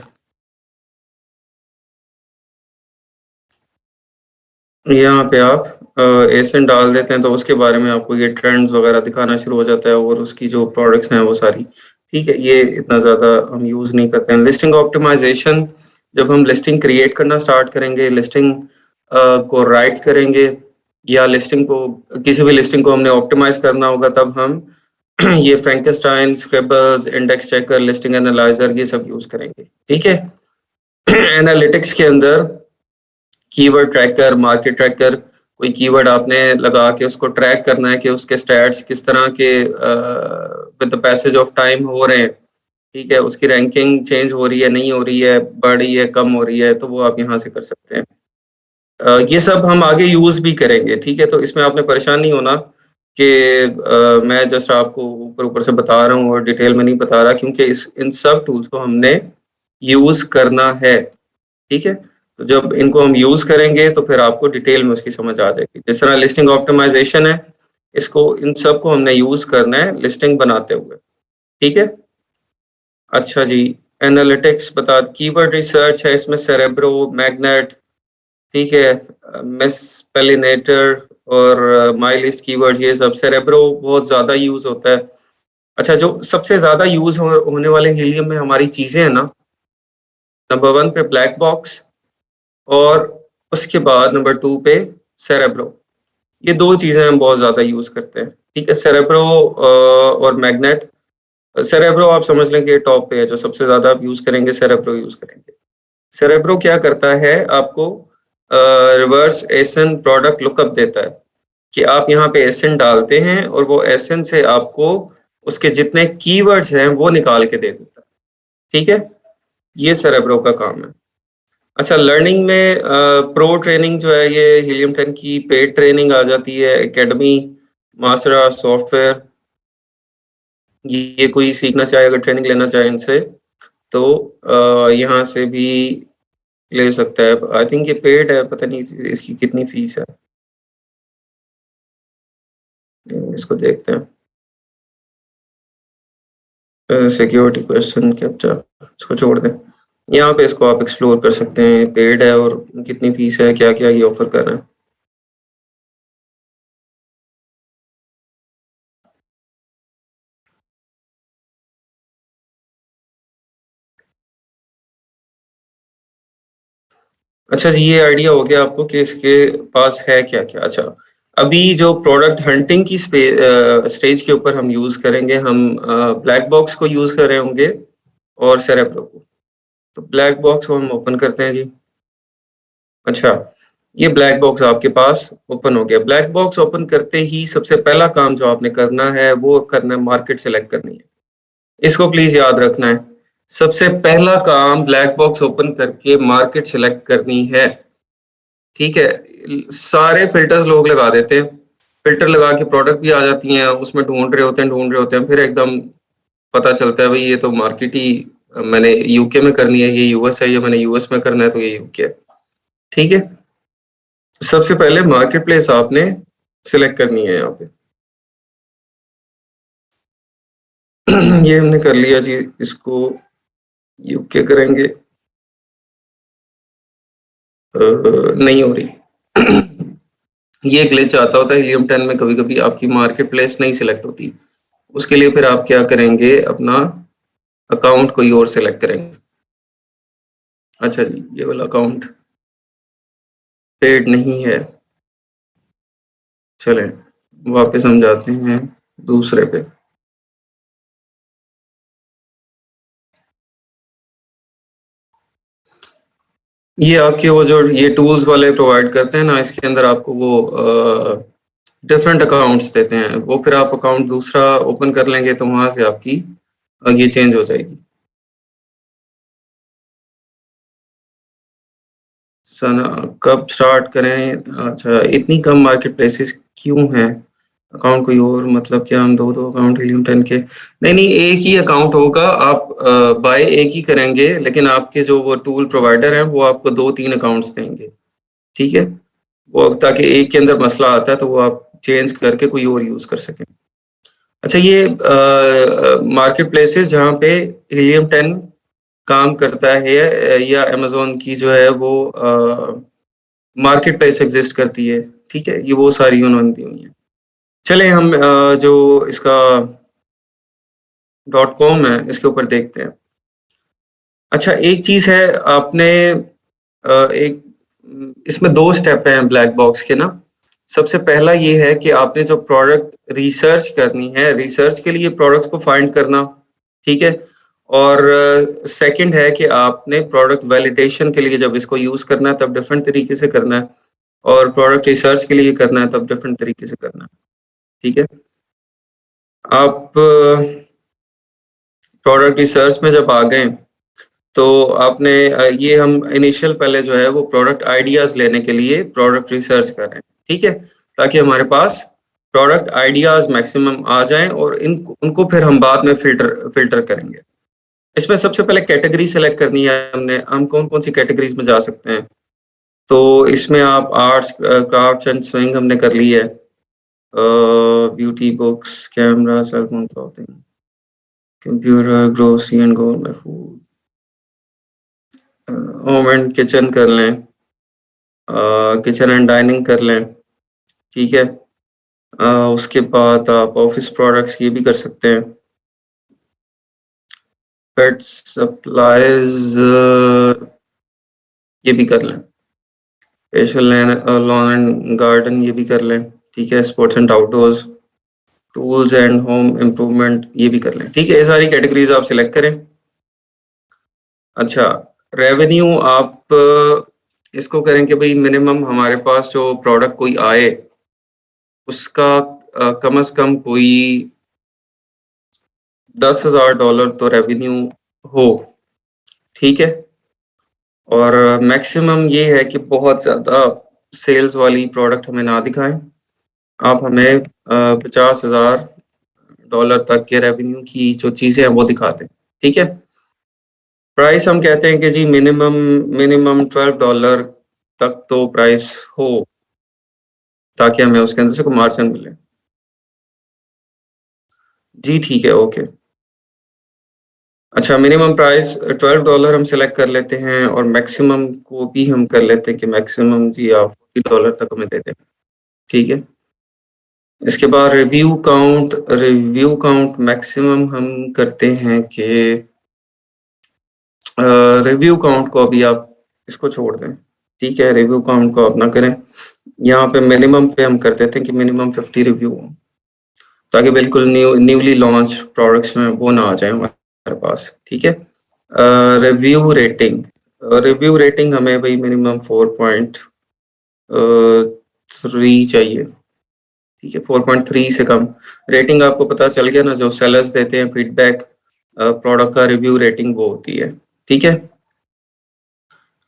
Speaker 1: यहाँ पे आप एसएन डाल देते हैं तो उसके बारे में आपको ये ट्रेंड्स वगैरह दिखाना शुरू हो जाता है और उसकी जो प्रोडक्ट्स हैं वो सारी, ठीक है। ये इतना ज़्यादा हम यूज़ नहीं करते हैं। लिस्टिंग ऑप्टिमाइजेशन, जब हम लिस्टिंग क्रिएट करना स्टार्ट करेंगे, लिस्टिंग को राइट करेंगे या लिस्टिंग को, किसी भी लिस्टिंग को हमने ऑप्टिमाइज करना होगा, तब हम ये Frankenstein, Scribbles, index checker, listing analyzer, ये सब यूज़ करेंगे, ठीक है। एनालिटिक्स के अंदर कीवर्ड ट्रैकर, मार्केट ट्रैकर, कोई कीवर्ड आपने लगा के उसको ट्रैक करना है कि उसके स्टैट्स किस तरह के with the passage of time हो रहे हैं, ठीक है। उसकी रैंकिंग चेंज हो रही है, नहीं हो रही है, बढ़ रही है, कम हो रही है, तो वो आप यहाँ से कर सकते हैं। ये सब हम आगे यूज़ भी करेंगे, ठीक है। तो इसमें आपने परेशान नहीं होना कि मैं जस्ट आपको ऊपर-ऊपर से बता रहा हूँ और डिटेल में नहीं बता रहा, क्योंकि इस इन सब टूल्स को हमने यूज़ करना है, ठीक है। तो जब इनको हम यूज़ करेंगे तो फिर आपको डिटेल में उसकी समझ आ जाएगी। जिस तरह लिस्टिंग ऑप्टिमाइज़ेशन है, इसको इन सब को हमने यूज़ करना है लिस्टिंग बनाते हुए, ठीक है। अच्छा जी, एनालिटिक्स बता, कीवर्ड रिसर्च है, इसमें सेरेब्रो, मैग्नेट, ठीक है, मिसस्पेलिनेटर और माई लिस्ट कीवर्ड, ये सब सेरेब्रो बहुत ज़्यादा यूज़ होता है। अच्छा, जो सबसे ज़्यादा यूज़ होने वाले हीलियम में हमारी चीज़ें हैं ना, नंबर 1 पे ब्लैक बॉक्स और उसके बाद नंबर 2 पे सेरेब्रो। ये 2 चीज़ें हम बहुत ज़्यादा यूज़ करते हैं, ठीक है। सेरेब्रो और मैग्नेट। सेरेब्रो आप समझ लें कि टॉप पे है, जो सबसे ज़्यादा आप यूज़ करेंगे सेरेब्रो यूज़ करेंगे। सेरेब्रो क्या करता है, आपको रिवर्स एसन प्रोडक्ट लुकअप देता है कि आप यहाँ पे एसन डालते हैं और वो एसन से आपको उसके जितने कीवर्ड्स हैं वो निकाल के दे देता है, ठीक है। ये सेरेब्रो का काम है। अच्छा, लर्निंग में प्रो ट्रेनिंग जो है, ये हीलियम 10 की पेड ट्रेनिंग आ जाती है, एकेडमी, मास्टरा सॉफ्टवेयर। ये कोई सीखना चाहे, अगर ट्रेनिंग लेना चाहे इनसे, तो यहाँ से भी ले सकता है। आई थिंक ये पेड है, पता नहीं इसकी कितनी फीस है, इसको देखते हैं। सिक्योरिटी क्वेश्चन कैप्चा, इसको छोड़ दें। यहाँ पे इसको आप एक्सप्लोर कर सकते हैं, पेड है और कितनी फीस है, क्या-क्या ये ऑफर कर रहे हैं। अच्छा जी, ये आइडिया हो गया आपको कि इसके पास है क्या-क्या। अच्छा, अभी जो प्रोडक्ट हंटिंग की स्टेज के ऊपर हम यूज़ करेंगे, हम ब्लैक बॉक्स को यूज़ कर रहे होंगे और सेरेब्रो को। तो ब्लैक बॉक्स को हम ओपन करते हैं जी। अच्छा, ये ब्लैक बॉक्स आपके पास ओपन हो गया। ब्लैक बॉक्स ओपन करते ही सबसे पहला काम जो आपने करना है, वो करना है मार्केट सेलेक्ट करनी है। इसको प्लीज़ याद रखना है। सबसे पहला काम ब्लैक बॉक्स ओपन करके मार्केट सेलेक्ट करनी है। ठीक है? सारे फ़िल्टर्स लोग लगा देते हैं। फ़िल्टर लगा के प्रोडक्ट भी आ जाती हैं, उसमें ढूँढ रहे होते हैं, फिर एकदम पता चलता है भई ये तो मार्केट ही मैंने यूके में करनी है, ये यूएस है, या मैंने यूएस में करना है तो ये यूके है। ठीक है? सबसे पहले मार्केट प्लेस आपने सिलेक्ट करनी है यहाँ पे। ये हमने कर लिया जी, इसको यूके करेंगे। नहीं हो रही। ये ग्लिच आता होता है हीलियम 10 में, कभी-कभी आपकी मार्केट प्लेस नहीं सिलेक्ट होती। उसके लिए फिर आप क्या करेंगे, अपना अकाउंट कोई और सिलेक्ट करेंगे। अच्छा जी, ये वाला अकाउंट पेड नहीं है। चलें, वापस हम जाते हैं दूसरे पे। ये आपके वो जो ये टूल्स वाले प्रोवाइड करते हैं ना, इसके अंदर आपको वो डिफरेंट अकाउंट्स देते हैं। वो फिर आप अकाउंट दूसरा ओपन कर लेंगे तो वहाँ से आपकी ये चेंज हो जाएगी। सना कब स्टार्ट करें? अच्छा, इतनी कम मार्केट प्लेसेस क्यों हैं? अकाउंट कोई और, मतलब क्या हम 2-2 अकाउंट हीलियम 10 के? नहीं, एक ही अकाउंट होगा। आप बाय एक ही करेंगे, लेकिन आपके जो वो टूल प्रोवाइडर हैं, वो आपको 2-3 अकाउंट्स देंगे। ठीक है? वो ताकि एक के अंदर मसला आता है तो वो आप चेंज करके कोई और यूज़ कर सकें। अच्छा, ये मार्केट प्लेसेस जहाँ पे हीलियम 10 काम करता है, या अमेज़न की जो है वो मार्केट प्लेस एग्ज़िस्ट करती है, ठीक है? ये वो सारी उन्होंने दी हुई हैं। चलें हम जो इसका डॉट कॉम है, इसके ऊपर देखते हैं। अच्छा, एक चीज़ है, आपने इसमें 2 स्टेप हैं ब्लैक बॉक्स के ना। सबसे पहला ये है कि आपने जो प्रोडक्ट रिसर्च करनी है, रिसर्च के लिए प्रोडक्ट्स को फाइंड करना, ठीक है? और सेकंड है कि आपने प्रोडक्ट वैलिडेशन के लिए जब इसको यूज़ करना है, तब डिफरेंट तरीके से करना है, और प्रोडक्ट रिसर्च के लिए करना है, तब डिफरेंट तरीके से करना है, ठीक है? आप प्रोडक्ट रिसर्च में जब आ गए, तो आपने ये हम इनिशियल पहले जो है वो प्रोडक्ट आइडियाज़ लेने के लिए प्रोडक्ट रिसर्च कर रहे हैं, ठीक है? ताकि हमारे पास प्रोडक्ट आइडियाज़ मैक्सिमम आ जाएँ, और इनको उनको फिर हम बाद में फ़िल्टर करेंगे। इसमें सबसे पहले कैटेगरी सेलेक्ट करनी है हमने, हम कौन-कौन सी कैटेगरीज़ में जा सकते हैं। तो इसमें आप आर्ट्स, क्राफ्ट्स एंड स्विंग हमने कर ली है। Beauty, books, camera, cell phone, clothing, computer, grocery and government food, home and kitchen कर लें, किचन एंड डाइनिंग कर लें, ठीक है? उसके बाद आप ऑफ़िस प्रोडक्ट्स ये भी कर सकते हैं। पेट सप्लाइज़ ये भी कर लें। फेशियल लॉन एंड गार्डन ये भी कर लें, ठीक है? Sports and outdoors, tools and home improvement ये भी कर लें, ठीक है? ये सारी कैटेगरीज़ आप सिलेक्ट करें। अच्छा, रेवेन्यू आप इसको करें कि भई मिनिमम हमारे पास जो प्रोडक्ट कोई आए, उसका कम से कम कोई $10,000 तो रेवेन्यू हो, ठीक है? और मैक्सिमम ये है कि बहुत ज़्यादा सेल्स वाली प्रोडक्ट हमें ना दिखाएँ। आप हमें $50,000 तक के रेवेन्यू की जो चीज़ें हैं वो दिखा दें, ठीक है? प्राइस हम कहते हैं कि जी मिनिमम $12 तक तो प्राइस हो, ताकि हमें उसके अंदर से कोई मार्जिन मिले। जी, ठीक है, ओके। अच्छा, मिनिमम प्राइस $12 हम सिलेक्ट कर लेते हैं और मैक्सिमम को भी हम कर लेते हैं कि मैक्सिमम जी आप $40 तक हमें दे दें, ठीक है। इसके बाद रिव्यू काउंट मैक्सिमम हम करते हैं कि रिव्यू काउंट को अभी आप इसको छोड़ दें, ठीक है, रिव्यू काउंट को आप ना करें। यहाँ पे मिनिमम पे हम कर देते हैं कि मिनिमम 50 रिव्यू हो, ताकि बिल्कुल न्यूली लॉन्च प्रोडक्ट्स में वो ना आ जाए हमारे पास, ठीक है। रिव्यू रेटिंग हमें भाई मिनिमम 4.3 चाहिए, ठीक है, 4.3 से कम। रेटिंग आपको पता चल गया ना, जो सेलर्स देते हैं फीडबैक प्रोडक्ट का, रिव्यू रेटिंग वो होती है, ठीक है।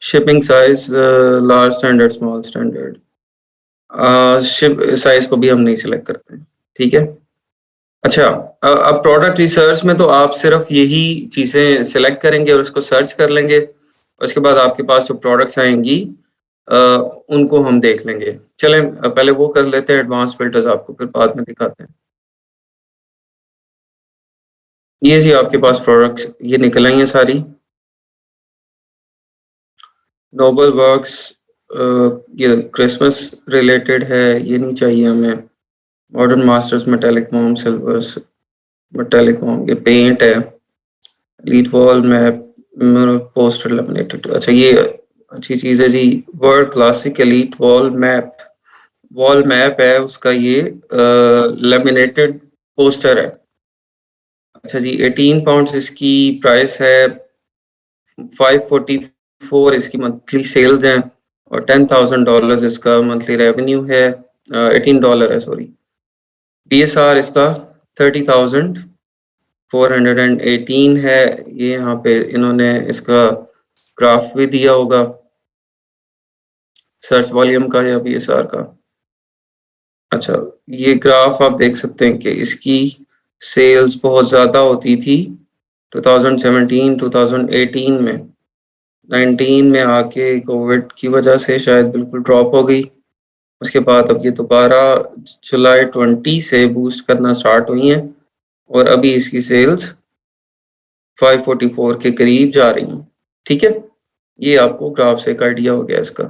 Speaker 1: Shipping size large standard, small standard, ship size को भी हम नहीं सिलेक्ट करते, ठीक है। अच्छा, अब प्रोडक्ट रिसर्च में तो आप सिर्फ यही चीजें सिलेक्ट करेंगे और उसको सर्च कर लेंगे, उसके बाद आपके पास जो प्रोडक्ट्स आएंगी उनको हम देख लेंगे। चलें पहले वो कर लेते हैं एडवांस फिल्टर्स, आपको फिर बाद में दिखाते हैं। ये जी आपके पास प्रोडक्ट्स ये निकल आई हैं सारी। नोबल वर्क्स, ये क्रिसमस रिलेटेड है, ये नहीं चाहिए हमें। Modern masters, metallic mom, silvers, metallic mom, ये पेंट है। Lead wall map, poster laminated, अच्छा ये अच्छी चीज है जी। World classic elite wall map है उसका, ये लेमिनेटेड पोस्टर है। अच्छा जी, 18 पाउंड इसकी प्राइस है, 544 इसकी मंथली सेल्स हैं और $10,000 इसका मंथली रेवेन्यू है। $18 है, सॉरी। BSR इसका 30,418 है। ये यहाँ पे इन्होंने इसका ग्राफ भी दिया होगा सर्च वॉल्यूम का या BSR का। अच्छा, ये ग्राफ आप देख सकते हैं कि इसकी सेल्स बहुत ज़्यादा होती थी 2017 2018 में। 19 में आके कोविड की वजह से शायद बिल्कुल ड्रॉप हो गई। उसके बाद अब ये दोबारा जुलाई 20 से बूस्ट करना स्टार्ट हुई हैं और अभी इसकी सेल्स 544 के करीब जा रही हैं, ठीक है। ये आपको ग्राफ से एक आइडिया हो गया इसका।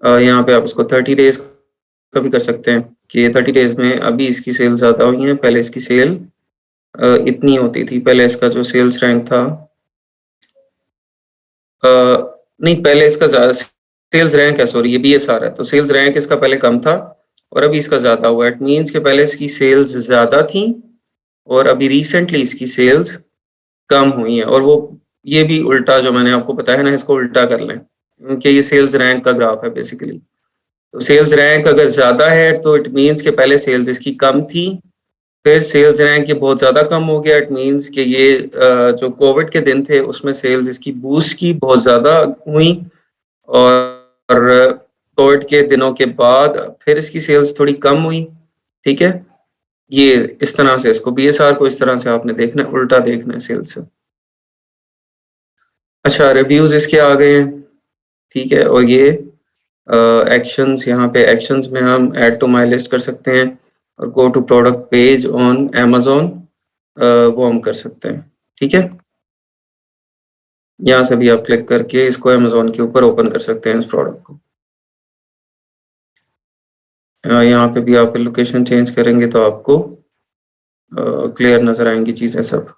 Speaker 1: यहाँ पे आप इसको 30 डेज का भी कर सकते हैं कि 30 डेज में अभी इसकी सेल ज़्यादा हुई है। पहले इसकी सेल इतनी होती थी, पहले इसका जो सेल्स रैंक था नहीं, पहले इसका सेल्स रैंक है, सॉरी ये BSR है, तो सेल्स रैंक इसका पहले कम था और अभी इसका ज़्यादा हुआ। इट मीन्स कि पहले इसकी सेल्स ज़्यादा थी और अभी रिसेंटली इसकी सेल्स कम हुई हैं। और वो ये भी उल्टा जो मैंने आपको बताया ना, इसको उल्टा कर लें क्योंकि ये सेल्स रैंक का ग्राफ है बेसिकली। तो सेल्स रैंक अगर ज़्यादा है तो इट मीन्स कि पहले सेल्स इसकी कम थी, फिर सेल्स रैंक ये बहुत ज़्यादा कम हो गया। इट मीन्स कि ये जो कोविड के दिन थे उसमें सेल्स इसकी बूस्ट की बहुत ज़्यादा हुई और कोविड के दिनों के बाद फिर इसकी सेल्स थोड़ी कम हुई, ठीक है। ये इस तरह से इसको BSR को इस तरह से आपने देखना है, उल्टा देखना है सेल्स से। अच्छा, रिव्यूज इसके आ गए हैं, ठीक है। और ये एक्शंस, यहाँ पे एक्शंस में हम ऐड टू माय लिस्ट कर सकते हैं और go to product page on Amazon वो हम कर सकते हैं, ठीक है। यहाँ से भी आप क्लिक करके इसको Amazon के ऊपर ओपन कर सकते हैं इस प्रोडक्ट को। यहाँ पे भी आप लोकेशन चेंज करेंगे तो आपको क्लियर नजर आएंगी चीजें सब।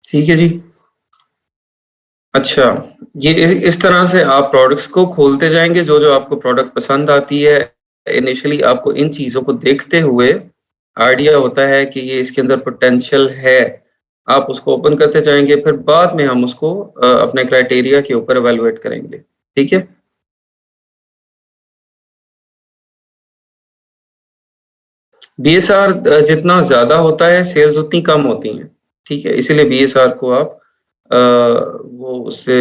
Speaker 1: ठीक है जी। अच्छा, ये इस तरह से आप प्रोडक्ट्स को खोलते जाएंगे, जो जो आपको प्रोडक्ट पसंद आती है। इनिशियली आपको इन चीज़ों को देखते हुए आइडिया होता है कि ये इसके अंदर पोटेंशियल है, आप उसको ओपन करते जाएंगे, फिर बाद में हम उसको अपने क्राइटेरिया के ऊपर एवेलुएट करेंगे, ठीक है। BSR जितना ज़्यादा होता है सेल्स उतनी कम होती हैं, ठीक है। इसीलिए BSR को आप वो उससे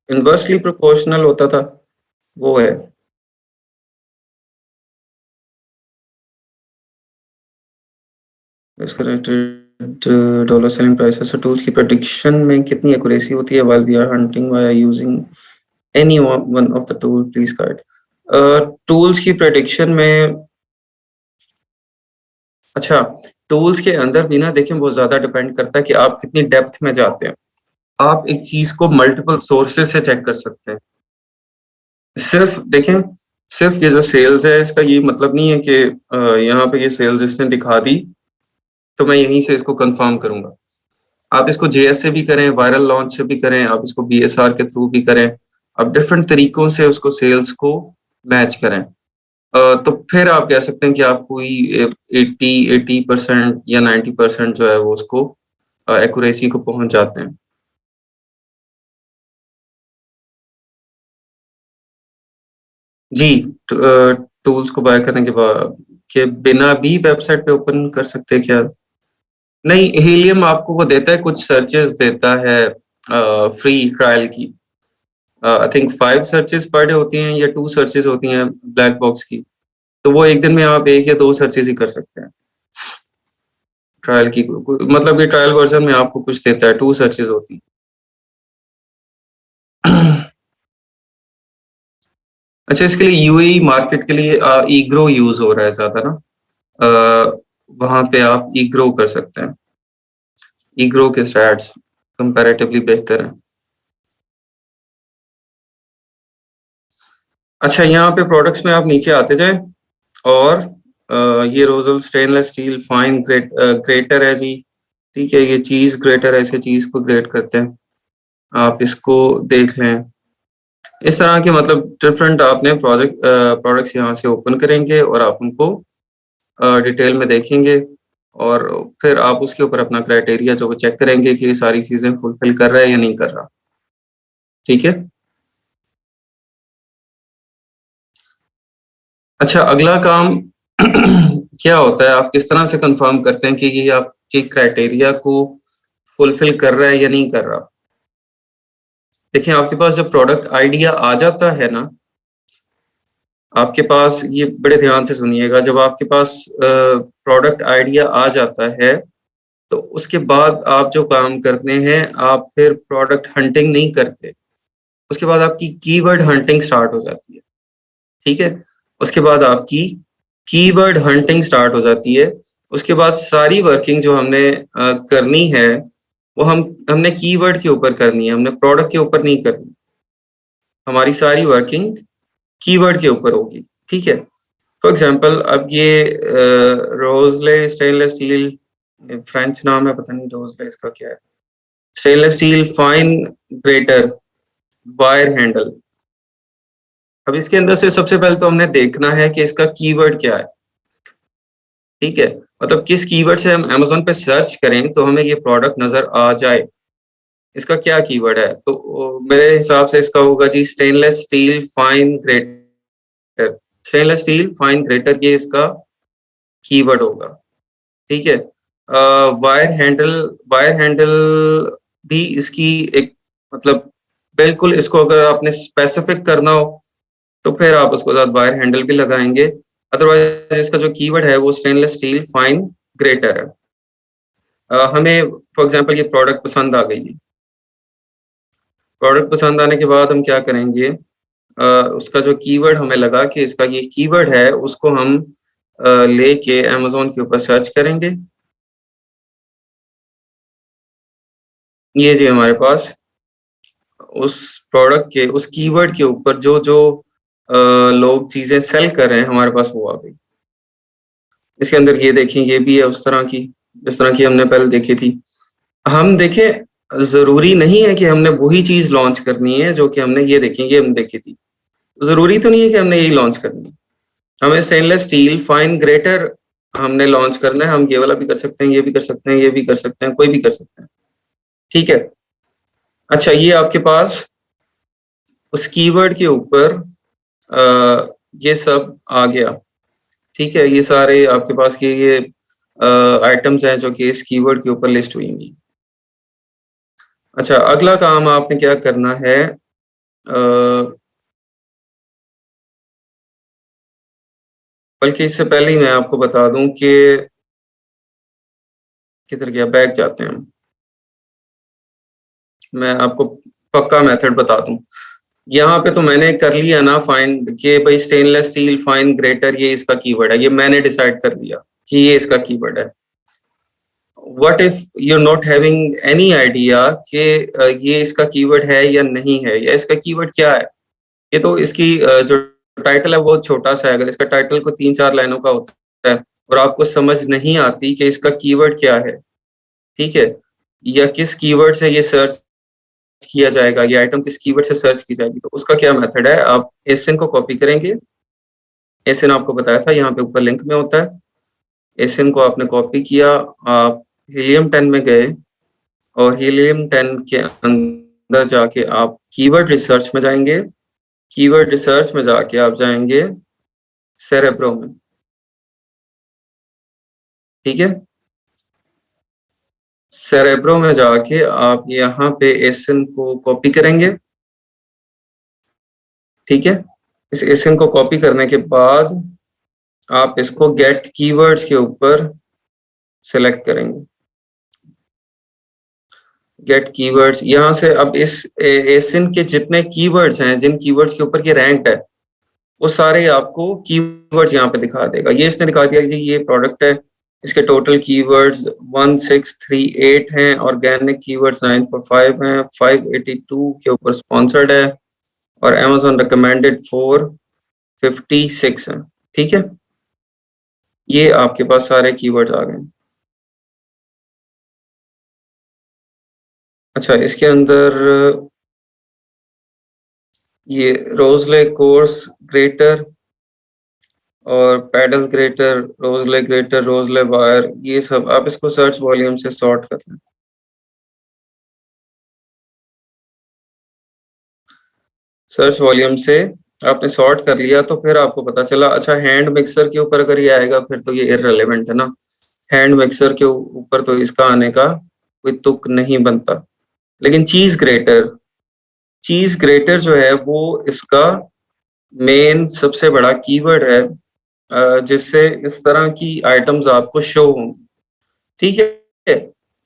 Speaker 1: इनवर्सली प्रोपोर्शनल होता था, वो है। डॉलर सेलिंग प्राइसेस टूल्स की प्रेडिक्शन में कितनी एक्यूरेसी होती है while we are hunting while using any one of the tool please guide. Tools की प्रेडिक्शन में, अच्छा, टूल्स के अंदर भी ना देखें बहुत ज्यादा डिपेंड करता है कि आप कितनी डेप्थ में जाते हैं। आप एक चीज को मल्टीपल सोर्सेज से चेक कर सकते हैं। सिर्फ देखें, सिर्फ ये जो सेल्स है इसका ये मतलब नहीं है कि यहाँ पे ये सेल्स इसने दिखा दी तो मैं यहीं से इसको कंफर्म करूंगा। आप इसको जेएस से भी करें, वायरल लॉन्च से भी करें, आप इसको बीएसआर के थ्रू भी करें, आप डिफरेंट तरीकों से उसको सेल्स को मैच करें। तो फिर आप कह सकते हैं कि आप कोई 80% या 90% जो है वो उसको एक्यूरेसी को पहुंच जाते हैं। जी, टूल्स को बाय करने के बाद के बिना भी वेबसाइट पे ओपन कर सकते हैं क्या? नहीं, हीलियम आपको वो देता है, कुछ सर्चेस देता है फ्री ट्रायल की। I think 5 searches per day होती हैं या 2 सर्चेस होती हैं ब्लैक बॉक्स की। तो वो एक दिन में आप 1 या 2 सर्चेस ही कर सकते हैं ट्रायल की। मतलब ये ट्रायल वर्जन में आपको कुछ देता है, 2 सर्चेस होती हैं। अच्छा, इसके लिए यूएई मार्केट के लिए ईग्रो यूज हो रहा है ज्यादा ना, वहां पे आप ईग्रो कर सकते हैं। ईग्रो के स्टैट्स कंपैरेटिवली बेहतर है। अच्छा, यहाँ पे प्रोडक्ट्स में आप नीचे आते जाएं और ये Rosel stainless steel fine greater है जी। ठीक है, ये चीज ग्रेटर है, इसे चीज को ग्रेट करते हैं। आप इसको देख लें। इस तरह के मतलब डिफरेंट आपने प्रोडक्ट्स यहाँ से ओपन करेंगे और आप उनको डिटेल में देखेंगे और फिर आप उसके ऊपर अपना क्राइटेरिया जो चेक करेंगे कि ये सारी चीजें फुलफिल कर रहा है या नहीं कर रहा। ठीक है। अच्छा, अगला काम क्या होता है, आप किस तरह से कंफर्म करते हैं कि ये आपके क्राइटेरिया को फुलफिल कर रहा है या नहीं कर रहा? देखिए, आपके पास जब प्रोडक्ट आइडिया आ जाता है ना, आपके पास, ये बड़े ध्यान से सुनिएगा, जब आपके पास प्रोडक्ट आइडिया आ जाता है तो उसके बाद आप जो काम करते हैं, आप फिर प्रोडक्ट हंटिंग नहीं करते। उसके बाद आपकी कीवर्ड हंटिंग स्टार्ट हो जाती है। ठीक है, उसके बाद आपकी कीवर्ड हंटिंग स्टार्ट हो जाती है। उसके बाद सारी वर्किंग जो हमने करनी है वो हमने कीवर्ड के ऊपर करनी है, हमने प्रोडक्ट के ऊपर नहीं करनी। हमारी सारी वर्किंग कीवर्ड के ऊपर होगी। ठीक है। फॉर एग्जांपल, अब ये रोजले स्टेनलेस स्टील, फ्रेंच नाम है, पता नहीं रोजले इसका क्या है। Stainless steel fine greater wire handle. अब इसके अंदर से सबसे पहले तो हमने देखना है कि इसका कीवर्ड क्या है। ठीक है, मतलब किस कीवर्ड से हम Amazon पे सर्च करें तो हमें ये प्रोडक्ट नजर आ जाए, इसका क्या कीवर्ड है। तो मेरे हिसाब से इसका होगा जी stainless steel fine grater. Stainless steel fine grater ये इसका कीवर्ड होगा। ठीक है। वायर हैंडल, वायर हैंडल भी इसकी एक, मतलब बिल्कुल इसको अगर आपने स्पेसिफिक करना हो तो फिर आप उसके साथ वायर हैंडल भी लगाएंगे। अदरवाइज इसका जो कीवर्ड है वो स्टेनलेस स्टील फाइन ग्रेटर है। हमें फॉर एग्जांपल ये प्रोडक्ट पसंद आ गई। प्रोडक्ट पसंद आने के बाद हम क्या करेंगे, उसका जो कीवर्ड हमें लगा कि इसका ये कीवर्ड है, उसको हम लेके Amazon के ऊपर सर्च करेंगे। ये जी हमारे पास उस प्रोडक्ट के उस कीवर्ड के ऊपर जो जो लोग चीजें सेल कर रहे हैं हमारे पास वो आ गई। इसके अंदर ये देखें, ये भी है उस तरह की जिस तरह की हमने पहले देखी थी। हम देखें, जरूरी नहीं है कि हमने वही चीज लॉन्च करनी है जो कि हमने ये देखें, ये हमने देखी थी। जरूरी तो नहीं है कि हमने यही लॉन्च करनी है। हमें स्टेनलेस स्टील फाइन ग्रेटर हमने लॉन्च करना है। हम ये वाला भी कर सकते हैं, ये भी कर सकते हैं, ये भी कर सकते हैं, कोई भी कर सकते हैं। ठीक है। अच्छा, ये आपके पास उस कीवर्ड के ऊपर ये सब आ गया। ठीक है, ये सारे आपके पास के ये आइटम्स हैं जो कि इस कीवर्ड के ऊपर लिस्ट हुई। अच्छा, अगला काम आपने क्या करना है, बल्कि इससे पहले ही मैं आपको बता दूं कि किधर गया, बैक जाते हैं। मैं आपको पक्का मेथड बता दूं। यहाँ पे तो मैंने कर लिया ना फाइंड कि भाई स्टेनलेस स्टील फाइन ग्रेटर ये इसका कीवर्ड है, ये मैंने डिसाइड कर लिया कि ये इसका कीवर्ड है। What if you are not having any idea कि ये इसका कीवर्ड है या नहीं है, या इसका कीवर्ड क्या है। ये तो इसकी जो टाइटल है वो छोटा सा है। अगर इसका टाइटल को 3-4 लाइनों का होता है और आपको समझ नहीं आती कि इसका कीवर्ड क्या है, ठीक है, या किस कीवर्ड से ये सर्च किया जाएगा, ये आइटम किस कीवर्ड से सर्च की जाएगी, तो उसका क्या मेथड है, आप एसएन को कॉपी करेंगे। एसएन आपको बताया था यहाँ पे ऊपर लिंक में होता है। एसएन को आपने कॉपी किया, आप हीलियम 10 में गए और हीलियम 10 के अंदर जाके आप कीवर्ड रिसर्च में जाएंगे। कीवर्ड रिसर्च में जाके आप जाएंगे सेरेब्रो में, ठीक है। सेरेब्रो में जाके आप यहाँ पे एसएन को कॉपी करेंगे, ठीक है। इस एसएन को कॉपी करने के बाद आप इसको गेट कीवर्ड्स के ऊपर सेलेक्ट करेंगे। गेट कीवर्ड्स, यहाँ से अब इस एसएन के जितने कीवर्ड्स हैं, जिन कीवर्ड्स के ऊपर ये रैंक्ड है, वो सारे आपको कीवर्ड्स यहाँ पे दिखा देगा। ये इसने दिखा दिया कि ये प्रोडक्ट है, इसके टोटल कीवर्ड्स 1638 हैं, ऑर्गेनिक कीवर्ड्स 945 हैं, 582 के ऊपर स्पॉन्सर्ड है और Amazon रिकमेंडेड 456 हैं, ठीक है। ये आपके पास सारे कीवर्ड्स आ गए। अच्छा, इसके अंदर ये रोजले कोर्स ग्रेटर और पैडल ग्रेटर, रोजले वायर, ये सब आप इसको सर्च वॉल्यूम से सॉर्ट कर लें। सर्च वॉल्यूम से आपने सॉर्ट कर लिया तो फिर आपको पता चला, अच्छा हैंड मिक्सर के ऊपर अगर ये आएगा फिर तो ये इररिलेवेंट है ना। हैंड मिक्सर के ऊपर तो इसका आने का कोई तुक नहीं बनता। लेकिन चीज ग्रेटर जो है वो इसका मेन सबसे बड़ा कीवर्ड है, जिससे इस तरह की आइटम्स आपको शो होंगी, ठीक है।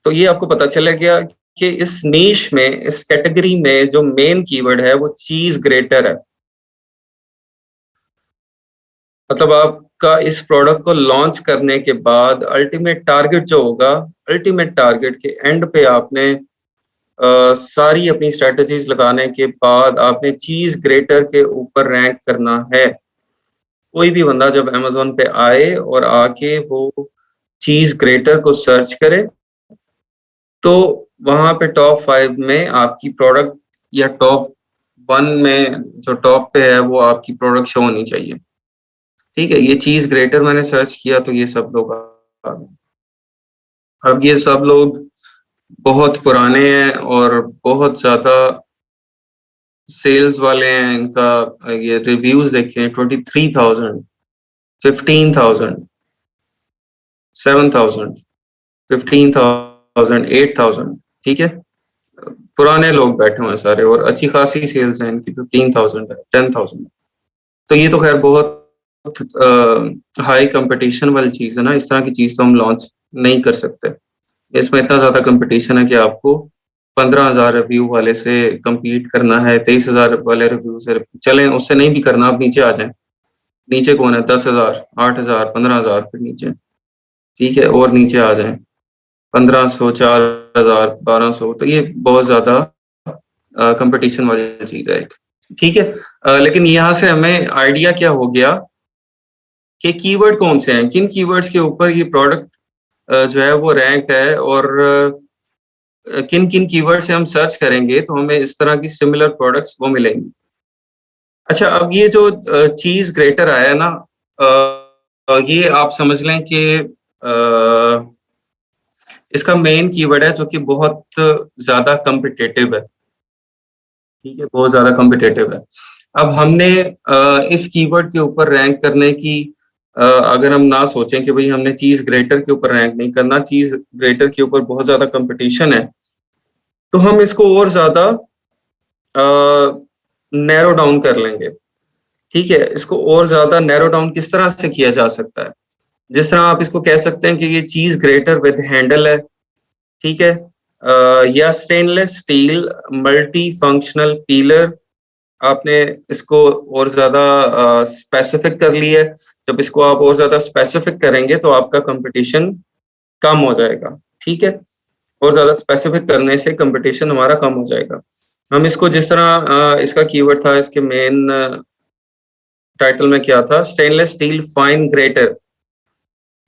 Speaker 1: तो ये आपको पता चला गया कि इस नीश में, इस कैटेगरी में जो मेन कीवर्ड है वो चीज ग्रेटर है। मतलब आपका इस प्रोडक्ट को लॉन्च करने के बाद अल्टीमेट टारगेट जो होगा, अल्टीमेट टारगेट के एंड पे आपने सारी अपनी स्ट्रेटजीज लगाने के बाद आपने चीज ग्रेटर के ऊपर रैंक करना है। कोई भी बंदा जब Amazon पे आए और आके वो चीज ग्रेटर को सर्च करे तो वहां पे टॉप 5 में आपकी प्रोडक्ट, या टॉप 1 में जो टॉप पे है वो आपकी प्रोडक्ट शो होनी चाहिए, ठीक है। ये चीज ग्रेटर मैंने सर्च किया तो ये सब लोग आ गए। अब ये सब लोग बहुत पुराने हैं और बहुत ज्यादा सेल्स वाले हैं। इनका ये रिव्यूज देखें, 23,000, 15,000, 7,000, 15,000, 8,000, ठीक है। पुराने लोग बैठे हुए हैं सारे और अच्छी खासी सेल्स हैं इनकी, 15,000 है, 10,000। तो ये तो खैर बहुत हाई कंपटीशन वाली चीज है ना। इस तरह की चीज तो हम लॉन्च नहीं कर सकते। इसमें इतना ज्यादा कंपटीशन है कि आपको 15,000 रिव्यू वाले से compete करना है, 23,000 वाले रिव्यू से चलें, उससे नहीं भी करना, आप नीचे आ जाएं। नीचे कौन है, 10,000, 8,000, 15,000 फिर नीचे, ठीक है, और नीचे आ जाएं 1,500, 4,000, 1,200। तो ये बहुत ज्यादा कंपटीशन वाली चीज है एक, ठीक है। लेकिन यहाँ से हमें आइडिया क्या हो गया कि कीवर्ड कौन से हैं, किन कीवर्ड्स के ऊपर ये प्रोडक्ट जो है वो रैंक है, और किन किन कीवर्ड से हम सर्च करेंगे तो हमें इस तरह की सिमिलर प्रोडक्ट्स वो मिलेंगी। अच्छा, अब ये जो चीज ग्रेटर आया ना, ये आप समझ लें कि इसका मेन कीवर्ड है जो कि बहुत ज्यादा कॉम्पिटिटिव है, ठीक है, बहुत ज्यादा कॉम्पिटिटिव है। अब हमने इस कीवर्ड के ऊपर रैंक करने की, अगर हम ना सोचें कि भाई हमने चीज ग्रेटर के ऊपर रैंक नहीं करना, चीज ग्रेटर के ऊपर बहुत ज्यादा कंपटीशन है, तो हम इसको और ज्यादा नैरो डाउन कर लेंगे, ठीक है। इसको और ज्यादा नैरो डाउन किस तरह से किया जा सकता है, जिस तरह आप इसको कह सकते हैं कि ये चीज ग्रेटर विद हैंडल है, ठीक है, या stainless steel multi functional pillar. आपने इसको और ज्यादा स्पेसिफिक कर लिया है। जब इसको आप और ज्यादा स्पेसिफिक करेंगे तो आपका कंपटीशन कम हो जाएगा। ठीक है, और ज्यादा स्पेसिफिक करने से कंपटीशन हमारा कम हो जाएगा। हम इसको जिस तरह इसका कीवर्ड था, इसके मेन टाइटल में क्या था, स्टेनलेस स्टील फाइन ग्रेटर।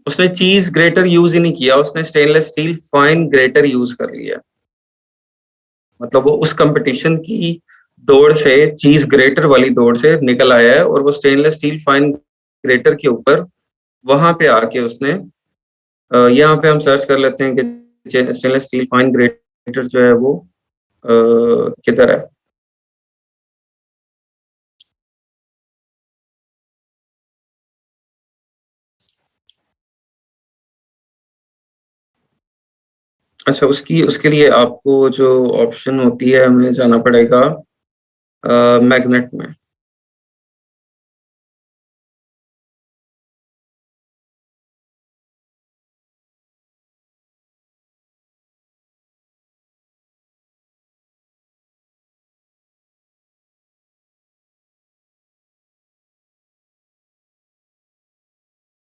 Speaker 1: उसने चीज ग्रेटर यूज ही नहीं किया, उसने stainless steel fine greater use कर लिया। मतलब वो उस कंपटीशन की दौड़ से, चीज ग्रेटर वाली दौड़ से निकल आया है, और वो स्टेनलेस स्टील फाइन ग्रेटर के ऊपर वहां पे आके उसने यहाँ पे हम सर्च कर लेते हैं कि स्टेनलेस स्टील फाइन ग्रेटर जो है वो किधर है। अच्छा, उसकी उसके लिए आपको जो ऑप्शन होती है, हमें जाना पड़ेगा मैग्नेट में।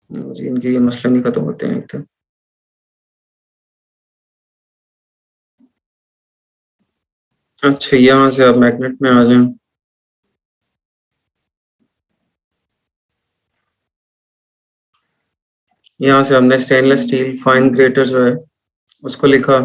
Speaker 1: जी, इनके ये मसले नहीं खत्म होते हैं एक तो। अच्छा, यहाँ से आप मैग्नेट में आ जाएं। यहाँ से हमने स्टेनलेस स्टील फाइन ग्रेटर जो है उसको लिखा।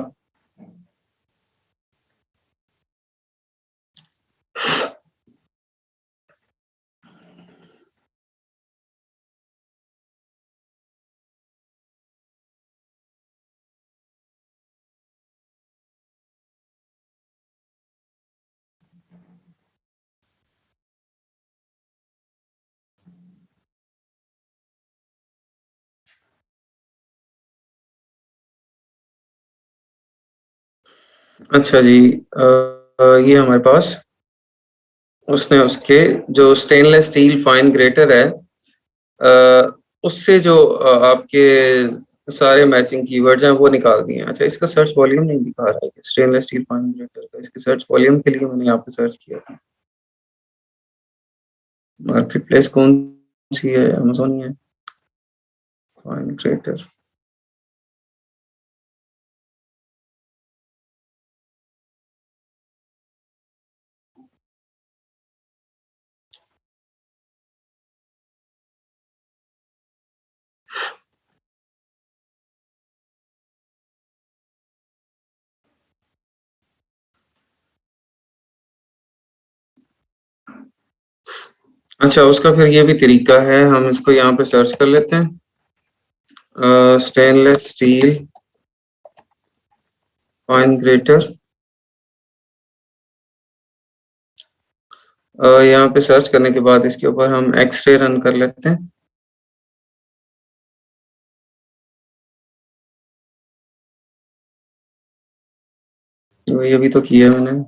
Speaker 1: अच्छा जी, ये हमारे पास उसने उसके जो स्टेनलेस स्टील फाइन ग्रेटर है, उससे जो आपके सारे मैचिंग कीवर्ड्स हैं वो निकाल दिए हैं। अच्छा, इसका सर्च वॉल्यूम नहीं दिखा रहा है स्टेनलेस स्टील फाइन ग्रेटर का। इसके सर्च वॉल्यूम के लिए मैंने यहाँ पे सर्च किया था। मार्केट प्लेस कौन सी है, अमेज़न ही है। Fine greater. अच्छा, उसका फिर ये भी तरीका है, हम इसको यहाँ पे सर्च कर लेते हैं, स्टेनलेस स्टील फाइन ग्रेटर। यहाँ पे सर्च करने के बाद इसके ऊपर हम एक्सरे रन कर लेते हैं। ये भी तो किया है मैंने।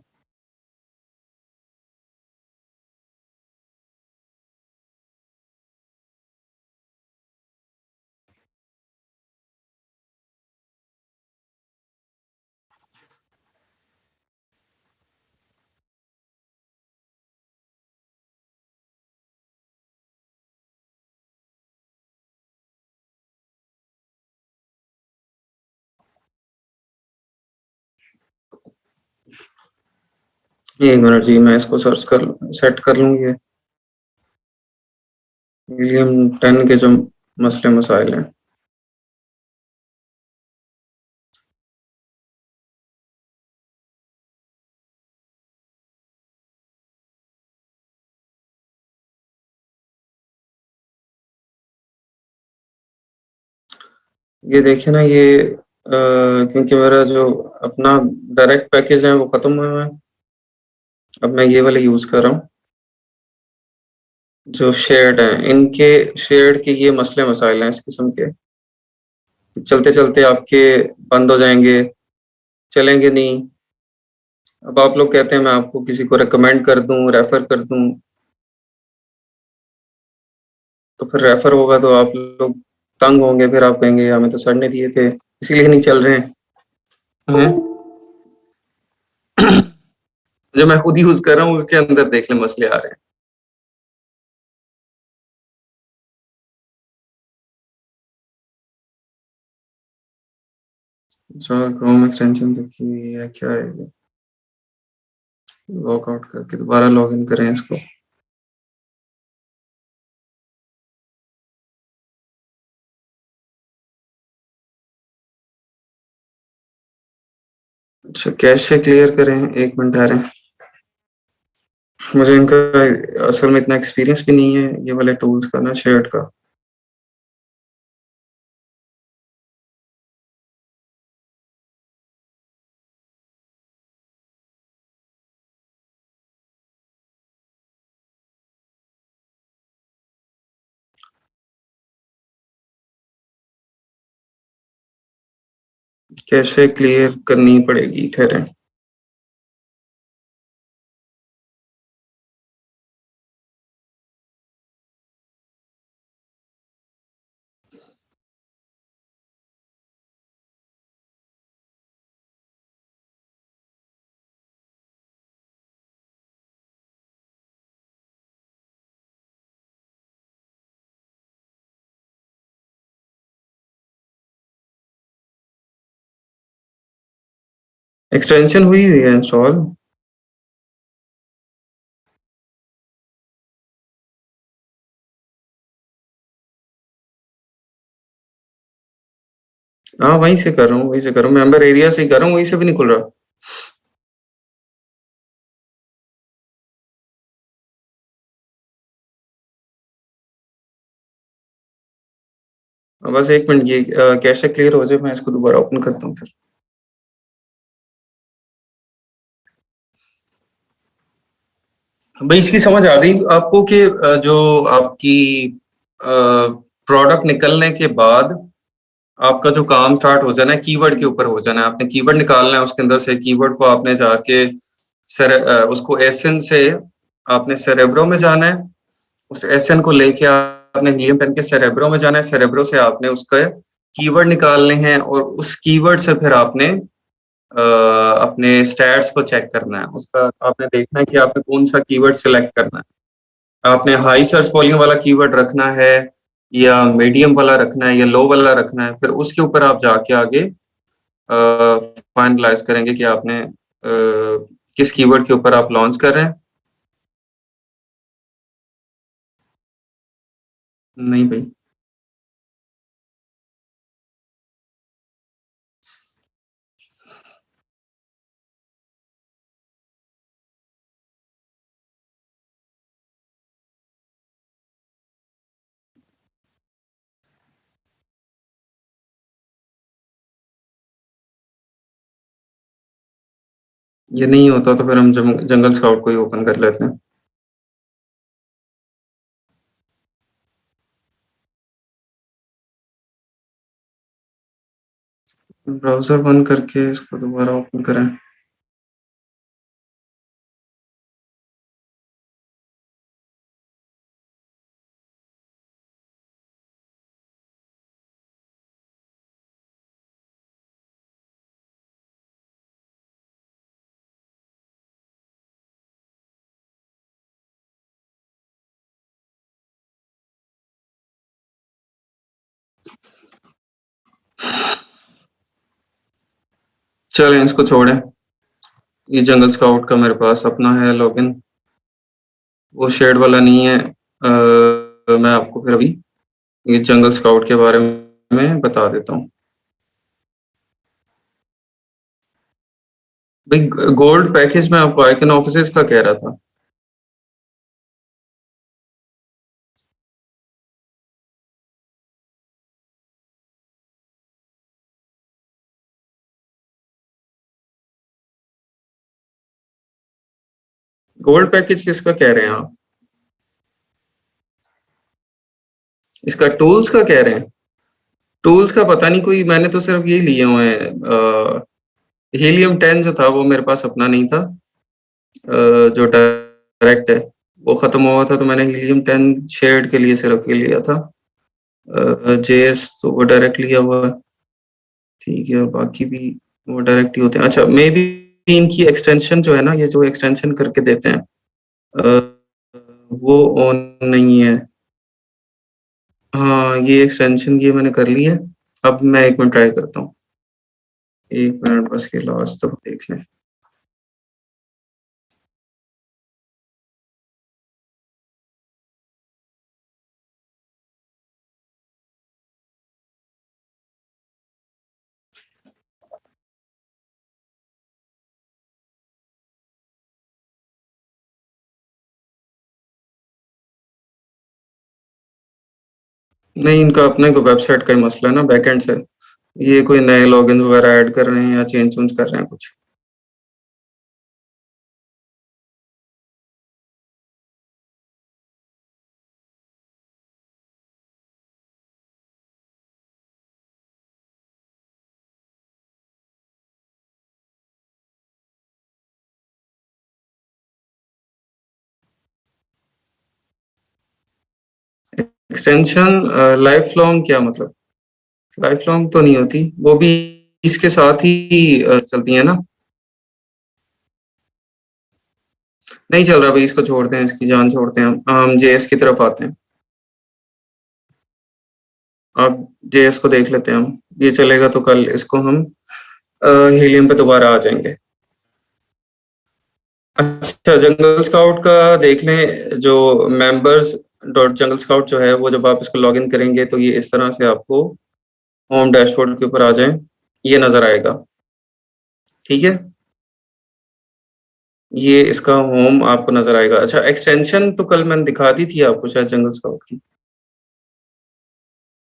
Speaker 1: एक मिनट जी, मैं इसको सर्च कर सेट कर लूंगी। विलियम 10 के जो मसले मसाइल हैं। ये देखिए ना, ये क्योंकि मेरा जो अपना डायरेक्ट पैकेज है वो खत्म हुआ है। अब मैं ये वाले यूज कर रहा हूँ। जो शेयर्ड है, इनके शेयर्ड के ये मसले मसाइल हैं इस किस्म के। चलते चलते आपके बंद हो जाएंगे, चलेंगे नहीं। अब आप लोग कहते हैं मैं आपको किसी को रेकमेंड कर दूं, रेफर कर दूं, तो फिर रेफर होगा तो आप लोग तंग होंगे, फिर आप कहेंगे हमें तो सर ने दिए थे इसीलिए नहीं चल रहे हैं। हैं जो मैं खुद यूज कर रहा हूँ उसके अंदर देख ले मसले आ रहे हैं। क्रोम एक्सटेंशन देखिए या क्या है ये, लॉगआउट करके दोबारा लॉगिन करें इसको। अच्छा कैश से क्लियर करें, 1 मिनट आ रहे हैं। मुझे इनका असल में इतना एक्सपीरियंस भी नहीं है ये वाले टूल्स का ना, शेयर्ड का। कैसे क्लियर करनी पड़ेगी, ठहरें। एक्सटेंशन हुई है इंस्टॉल। हाँ वहीं से कर रहा हूँ, वहीं से कर रहा हूँ, मेंबर एरिया से ही कर रहा हूँ, वहीं से भी नहीं खुल रहा। बस 1 मिनट, ये कैशे क्लियर हो जाए, मैं इसको दोबारा ओपन करता हूँ फिर। भाई इसकी समझ आ गई आपको कि जो आपकी प्रोडक्ट निकलने के बाद आपका जो काम स्टार्ट हो जाना है, कीवर्ड के ऊपर हो जाना है। आपने कीवर्ड निकालना है, उसके अंदर से कीवर्ड को आपने जाके उसको एसएन से आपने सेरेब्रो में जाना है, उस एसएन को लेके आपने हीलियम पेन के सेरेब्रो में जाना है, सेरेब्रो से आपने उसका कीवर्ड निकालने हैं और उस कीवर्ड से फिर आपने अपने स्टैट्स को चेक करना है। उसका आपने देखना है कि आपने कौन सा कीवर्ड सिलेक्ट करना है। आपने हाई सर्च वॉल्यूम वाला कीवर्ड रखना है या मीडियम वाला रखना है या लो वाला रखना है, फिर उसके ऊपर आप जाके आगे फाइनलाइज करेंगे कि आपने किस कीवर्ड के ऊपर आप लॉन्च कर रहे हैं। नहीं भाई, ये नहीं होता तो फिर हम जंगल स्काउट को ही ओपन कर लेते हैं। ब्राउजर बंद करके इसको दोबारा ओपन करें। चलें इसको छोड़ें, ये जंगल स्काउट का मेरे पास अपना है लॉगिन, वो शेड वाला नहीं है। मैं आपको फिर अभी ये जंगल स्काउट के बारे में बता देता हूँ। भाई गोल्ड पैकेज में आपको आइकन ऑफिसेस का कह रहा था। गोल्ड पैकेज किसका कह रहे हैं आप? इसका टूल्स का कह रहे हैं? टूल्स का पता नहीं, कोई मैंने तो सिर्फ ये लिए हुए हैं। हीलियम 10 जो था वो मेरे पास अपना नहीं था, जो डायरेक्ट है वो खत्म हुआ था, तो मैंने हीलियम 10 शेयर्ड के लिए सिर्फ ये लिया था। जेएस तो वो डायरेक्ट लिया हुआ है, ठीक है। और बाकी भी वो डायरेक्ट ही होते हैं। अच्छा, मे बी इनकी एक्सटेंशन जो है ना, ये जो एक्सटेंशन करके देते हैं वो ऑन नहीं है। हाँ, ये एक्सटेंशन ये मैंने कर ली है। अब मैं 1 मिनट ट्राई करता हूँ। 1 मिनट बस के लास्ट तक देख लें। नहीं, इनका अपने को वेबसाइट का ही मसला है ना, बैकएंड से। ये कोई नए लॉगिन वगैरह ऐड कर रहे हैं या चेंज चूंज कर रहे हैं कुछ। एक्सटेंशन लाइफ लॉन्ग क्या मतलब? लाइफ लॉन्ग तो नहीं होती, वो भी इसके साथ ही चलती है ना। नहीं चल रहा भाई, इसको छोड़ते हैं, इसकी जान छोड़ते हैं। हम जेएस की तरफ आते हैं। अब जेएस को देख लेते हैं हम। ये चलेगा तो कल इसको हम हीलियम पे दोबारा आ जाएंगे। अच्छा, जंगल स्काउट का देख लें। जो मेंबर्स डॉट जंगल स्काउट जो है, वो जब आप इसको लॉगिन करेंगे तो ये इस तरह से आपको होम डैशबोर्ड के ऊपर आ जाए, ये नजर आएगा। ठीक है, ये इसका होम आपको नजर आएगा। अच्छा, एक्सटेंशन तो कल मैंने दिखा दी थी आपको शायद जंगल स्काउट की।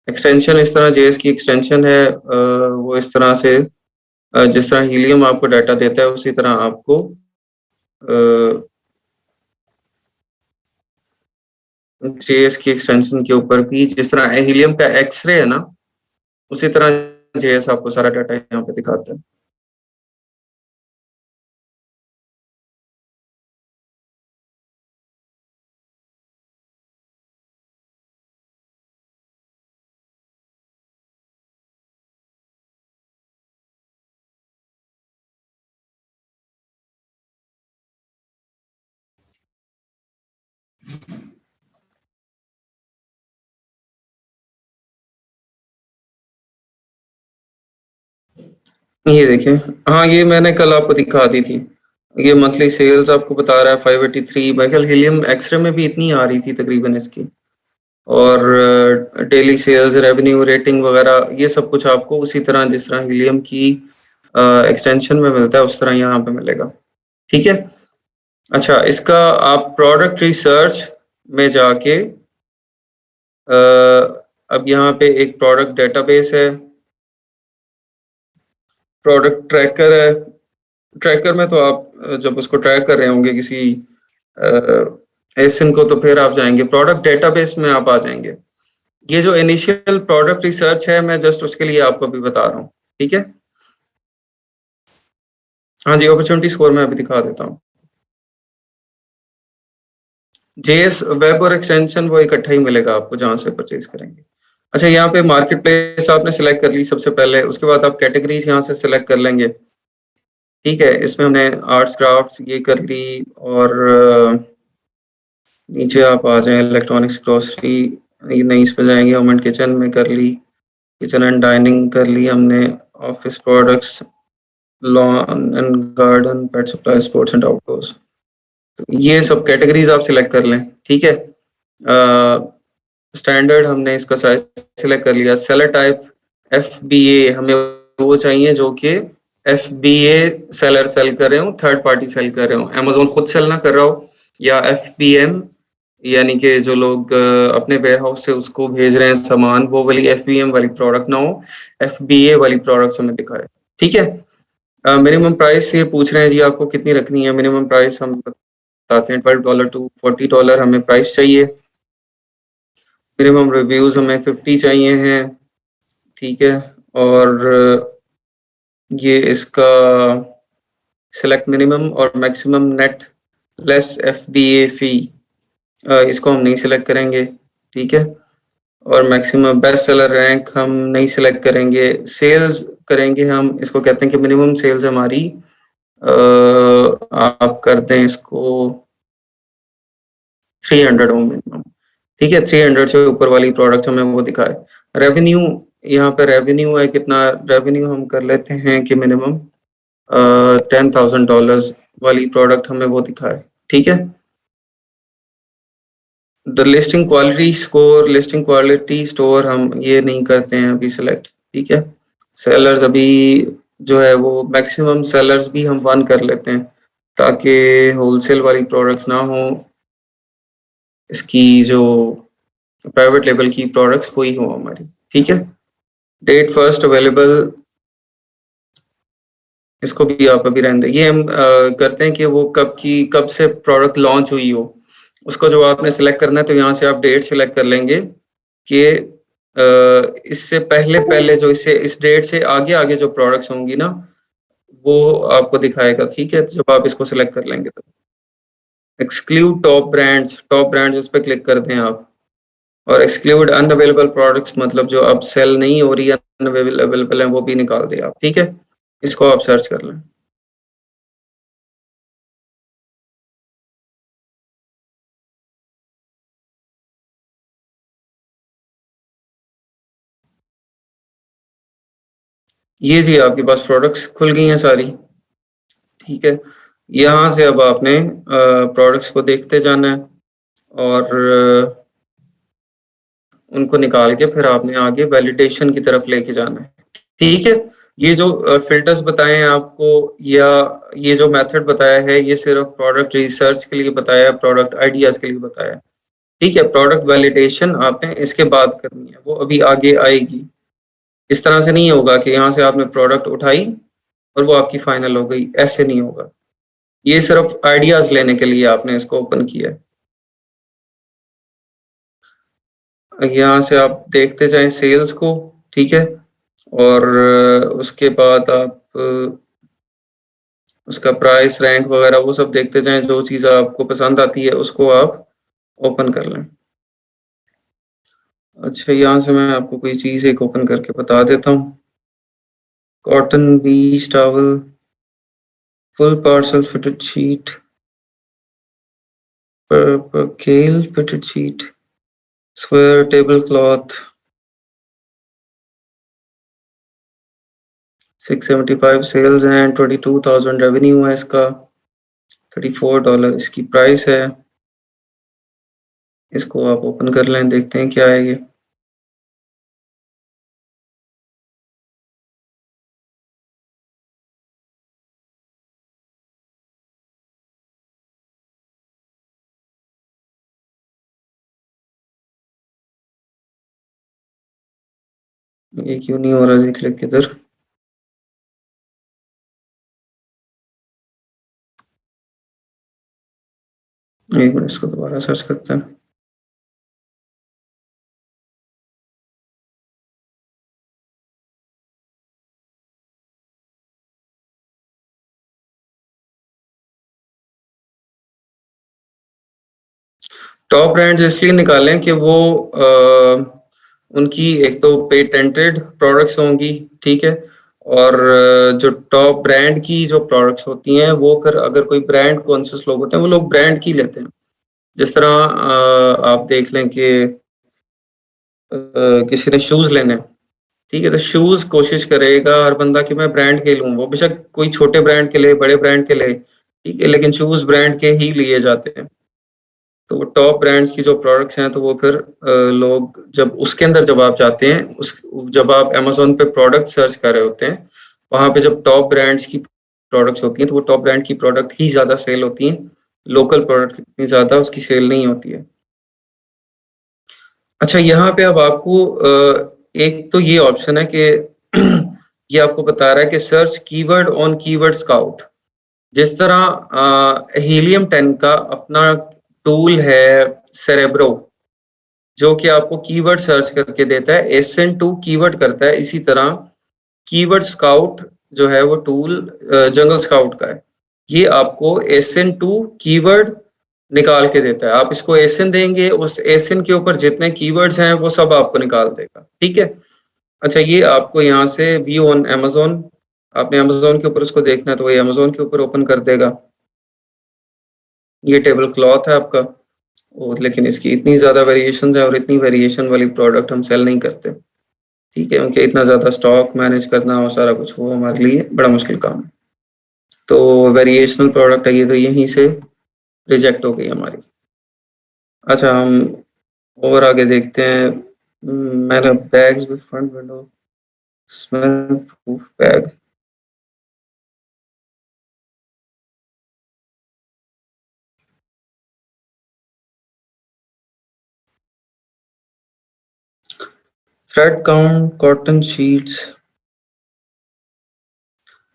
Speaker 1: एक्सटेंशन इस तरह जेएस की एक्सटेंशन है, वो इस तरह से जिस तरह हीलियम आपको डाटा देता है उसी तरह आपको जेएस की एक्सटेंशन के ऊपर भी जिस तरह हीलियम का एक्सरे है ना, उसी तरह जेएस आपको सारा डाटा यहाँ पे दिखाता है। ये देखें, हाँ ये मैंने कल आपको दिखा दी थी। ये मंथली सेल्स आपको बता रहा है 583। मेरे हीलियम एक्सरे में भी इतनी आ रही थी तकरीबन इसकी। और डेली सेल्स रेवेन्यू रेटिंग वगैरह ये सब कुछ आपको उसी तरह जिस तरह हीलियम की एक्सटेंशन में मिलता है उस तरह यहाँ पे मिलेगा। ठीक है। अच्छा, इसका आप प्रोडक्ट रिसर्च में जाके अब यहाँ पे एक प्रोडक्ट डेटाबेस है, प्रोडक्ट ट्रैकर है। ट्रैकर में तो आप जब उसको ट्रैक कर रहे होंगे किसी एसिन को, तो फिर आप जाएंगे प्रोडक्ट डेटाबेस में आप आ जाएंगे। ये जो इनिशियल प्रोडक्ट रिसर्च है, मैं जस्ट उसके लिए आपको अभी बता रहा हूँ। ठीक है, हाँ जी, अपॉर्चुनिटी स्कोर में अभी दिखा देता हूँ। जेएस वेब और एक्सटेंशन वो इकट्ठा ही मिलेगा आपको जहां से परचेज करेंगे। अच्छा, यहाँ पे मार्केट प्लेस आपने सिलेक्ट कर ली सबसे पहले, उसके बाद आप कैटेगरीज यहाँ से सिलेक्ट कर लेंगे। ठीक है, इसमें हमने आर्ट्स क्राफ्ट्स ये कर ली, और नीचे आप आ जाए इलेक्ट्रॉनिक्स ग्रोसरी, नहीं इस पे जाएंगे। होम एंड किचन में कर ली, किचन एंड डाइनिंग कर ली हमने, office products, lawn and garden, pet supply, sports and outdoors, ये सब कैटेगरीज आप सिलेक्ट कर लें। ठीक है, स्टैंडर्ड हमने इसका साइज सिलेक्ट कर लिया। सेलर टाइप FBA हमें वो चाहिए जो कि FBA सेलर सेल कर रहे हो, थर्ड पार्टी सेल कर रहे हो, अमेजोन खुद सेल ना कर रहा हो, या FBM यानी कि जो लोग अपने वेयर हाउस से उसको भेज रहे हैं सामान, वो वाली FBM वाली प्रोडक्ट ना हो, FBA वाली प्रोडक्ट्स हमें दिखाए। ठीक है, मिनिमम प्राइस ये पूछ रहे हैं जी आपको कितनी रखनी है। मिनिमम प्राइस हम बताते हैं $12 टू $40 हमें प्राइस चाहिए। मिनिमम रिव्यूज हमें 50 चाहिए हैं। ठीक है, और ये इसका सिलेक्ट मिनिमम और मैक्सिमम नेट लेस FBA फी, इसको हम नहीं सिलेक्ट करेंगे। ठीक है, और मैक्सिमम बेस्ट सेलर रैंक हम नहीं सिलेक्ट करेंगे, सेल्स करेंगे हम, इसको कहते हैं कि मिनिमम सेल्स हमारी आप करते हैं इसको 300 हो मिनिमम, ठीक है। 300 से ऊपर वाली प्रोडक्ट हमें वो दिखाए। रेवेन्यू, यहाँ पे रेवेन्यू है कितना, रेवेन्यू हम कर लेते हैं कि मिनिमम $10,000 वाली प्रोडक्ट हमें वो दिखाए, ठीक है। The listing quality score, listing quality store हम ये नहीं करते हैं अभी सिलेक्ट, ठीक है। सेलर्स अभी जो है वो मैक्सिमम सेलर्स भी हम 1 कर लेते हैं ताकि होलसेल वाली प्रोडक्ट्स ना हो, इसकी जो प्राइवेट लेवल की प्रोडक्ट्स वही हो हमारी, ठीक है। डेट फर्स्ट अवेलेबल, इसको भी आप अभी रहने दें। ये हम करते हैं कि वो कब से प्रोडक्ट लॉन्च हुई हो, उसको जो आपने सिलेक्ट करना है तो यहाँ से आप डेट सिलेक्ट कर लेंगे कि इससे पहले जो इस डेट से आगे जो प्रोडक्ट्स होंगी ना वो आपको दिखाएगा, ठीक है। जब आप इसको सिलेक्ट कर लेंगे तो एक्सक्लूड टॉप ब्रांड्स इस पर क्लिक कर दें आप, और एक्सक्लूड अनअवेलेबल प्रोडक्ट्स मतलब जो अब सेल नहीं हो रही है, अनअवेलेबल है, वो भी निकाल दें आप, ठीक है। इसको आप सर्च कर लें। ये जी आपके पास प्रोडक्ट्स खुल गई हैं सारी, ठीक है। यहाँ से अब आपने प्रोडक्ट्स को देखते जाना है और उनको निकाल के फिर आपने आगे वैलिडेशन की तरफ लेके जाना है, ठीक है। ये जो फिल्टर्स बताए हैं आपको या ये जो मेथड बताया है ये सिर्फ प्रोडक्ट रिसर्च के लिए बताया है, प्रोडक्ट आइडियाज के लिए बताया है, ठीक है। प्रोडक्ट वैलिडेशन आपने इसके बाद करनी है, वो अभी आगे आएगी। इस तरह से नहीं होगा कि यहाँ से आपने प्रोडक्ट उठाई और वो आपकी फाइनल हो गई, ऐसे नहीं होगा। ये सिर्फ आइडियाज लेने के लिए आपने इसको ओपन किया है। यहाँ से आप देखते जाएं सेल्स को, ठीक है। और उसके बाद आप उसका प्राइस रैंक वगैरह वो सब देखते जाएं, जो चीज़ आपको पसंद आती है उसको आप ओपन कर लें। अच्छा, यहाँ से मैं आपको कोई चीज़ एक ओपन करके बता देता हूँ। Cotton beach towel, full parcel fitted sheet, cal fitted sheet, square table cloth, 675 sales हैं, 22,000 रेवेन्यू है इसका, $34 इसकी प्राइस है। इसको आप ओपन कर लें, देखते हैं क्या है ये। ये क्यों नहीं हो रहा जी क्लिक इधर। एक मिनट, इसको दोबारा सर्च करते हैं। टॉप ब्रांड्स इसलिए निकालें कि वो उनकी एक तो पेटेंटेड प्रोडक्ट्स होंगी, ठीक है। और जो टॉप ब्रांड की जो प्रोडक्ट्स होती हैं वो फिर अगर कोई ब्रांड कॉन्शियस लोग होते हैं वो लोग ब्रांड की लेते हैं। जिस तरह आप देख लें कि किसी ने शूज लेने हैं, ठीक है, तो शूज कोशिश करेगा हर बंदा कि मैं ब्रांड के लूं, वो बेशक कोई छोटे ब्रांड के ले, बड़े ब्रांड के ले, ठीक है, लेकिन शूज ब्रांड के ही लिए जाते हैं। तो टॉप ब्रांड्स की जो प्रोडक्ट्स हैं तो वो फिर लोग जब उसके अंदर जब आप जाते हैं जब आप अमेज़न पे प्रोडक्ट सर्च कर रहे होते हैं, वहाँ पे जब टॉप ब्रांड्स की प्रोडक्ट्स होती हैं तो वो टॉप ब्रांड की प्रोडक्ट ही ज़्यादा सेल होती हैं, लोकल प्रोडक्ट इतनी ज़्यादा उसकी सेल नहीं होती है। अच्छा, यहाँ पे अब आपको एक तो ये ऑप्शन है कि ये आपको बता रहा है कि search keyword on keyword scout. जिस तरह हीलियम 10 का अपना टूल है सेरेब्रो, जो कि आपको कीवर्ड सर्च करके देता है, एसएन2 कीवर्ड करता है, इसी तरह कीवर्ड स्काउट जो है वो टूल जंगल स्काउट का है। ये आपको एसएन2 कीवर्ड निकाल के देता है। आप इसको एसिन देंगे, उस एसिन के ऊपर जितने कीवर्ड्स हैं वो सब आपको निकाल देगा, ठीक है। अच्छा, ये आपको यहाँ से व्यू ऑन अमेज़न, आपने अमेज़न के ऊपर उसको देखना है तो ये अमेज़न के ऊपर ओपन कर देगा। ये टेबल क्लॉथ है आपका, और लेकिन इसकी इतनी ज़्यादा वेरिएशंस है और इतनी वेरिएशन वाली प्रोडक्ट हम सेल नहीं करते, ठीक है, क्योंकि इतना ज़्यादा स्टॉक मैनेज करना और सारा कुछ वो हमारे लिए बड़ा मुश्किल काम है। तो वेरिएशनल प्रोडक्ट है ये, तो यहीं से रिजेक्ट हो गई हमारी। अच्छा, हम और आगे देखते हैं। मैंने bags with front window, smell proof bag. Thread count, cotton sheets,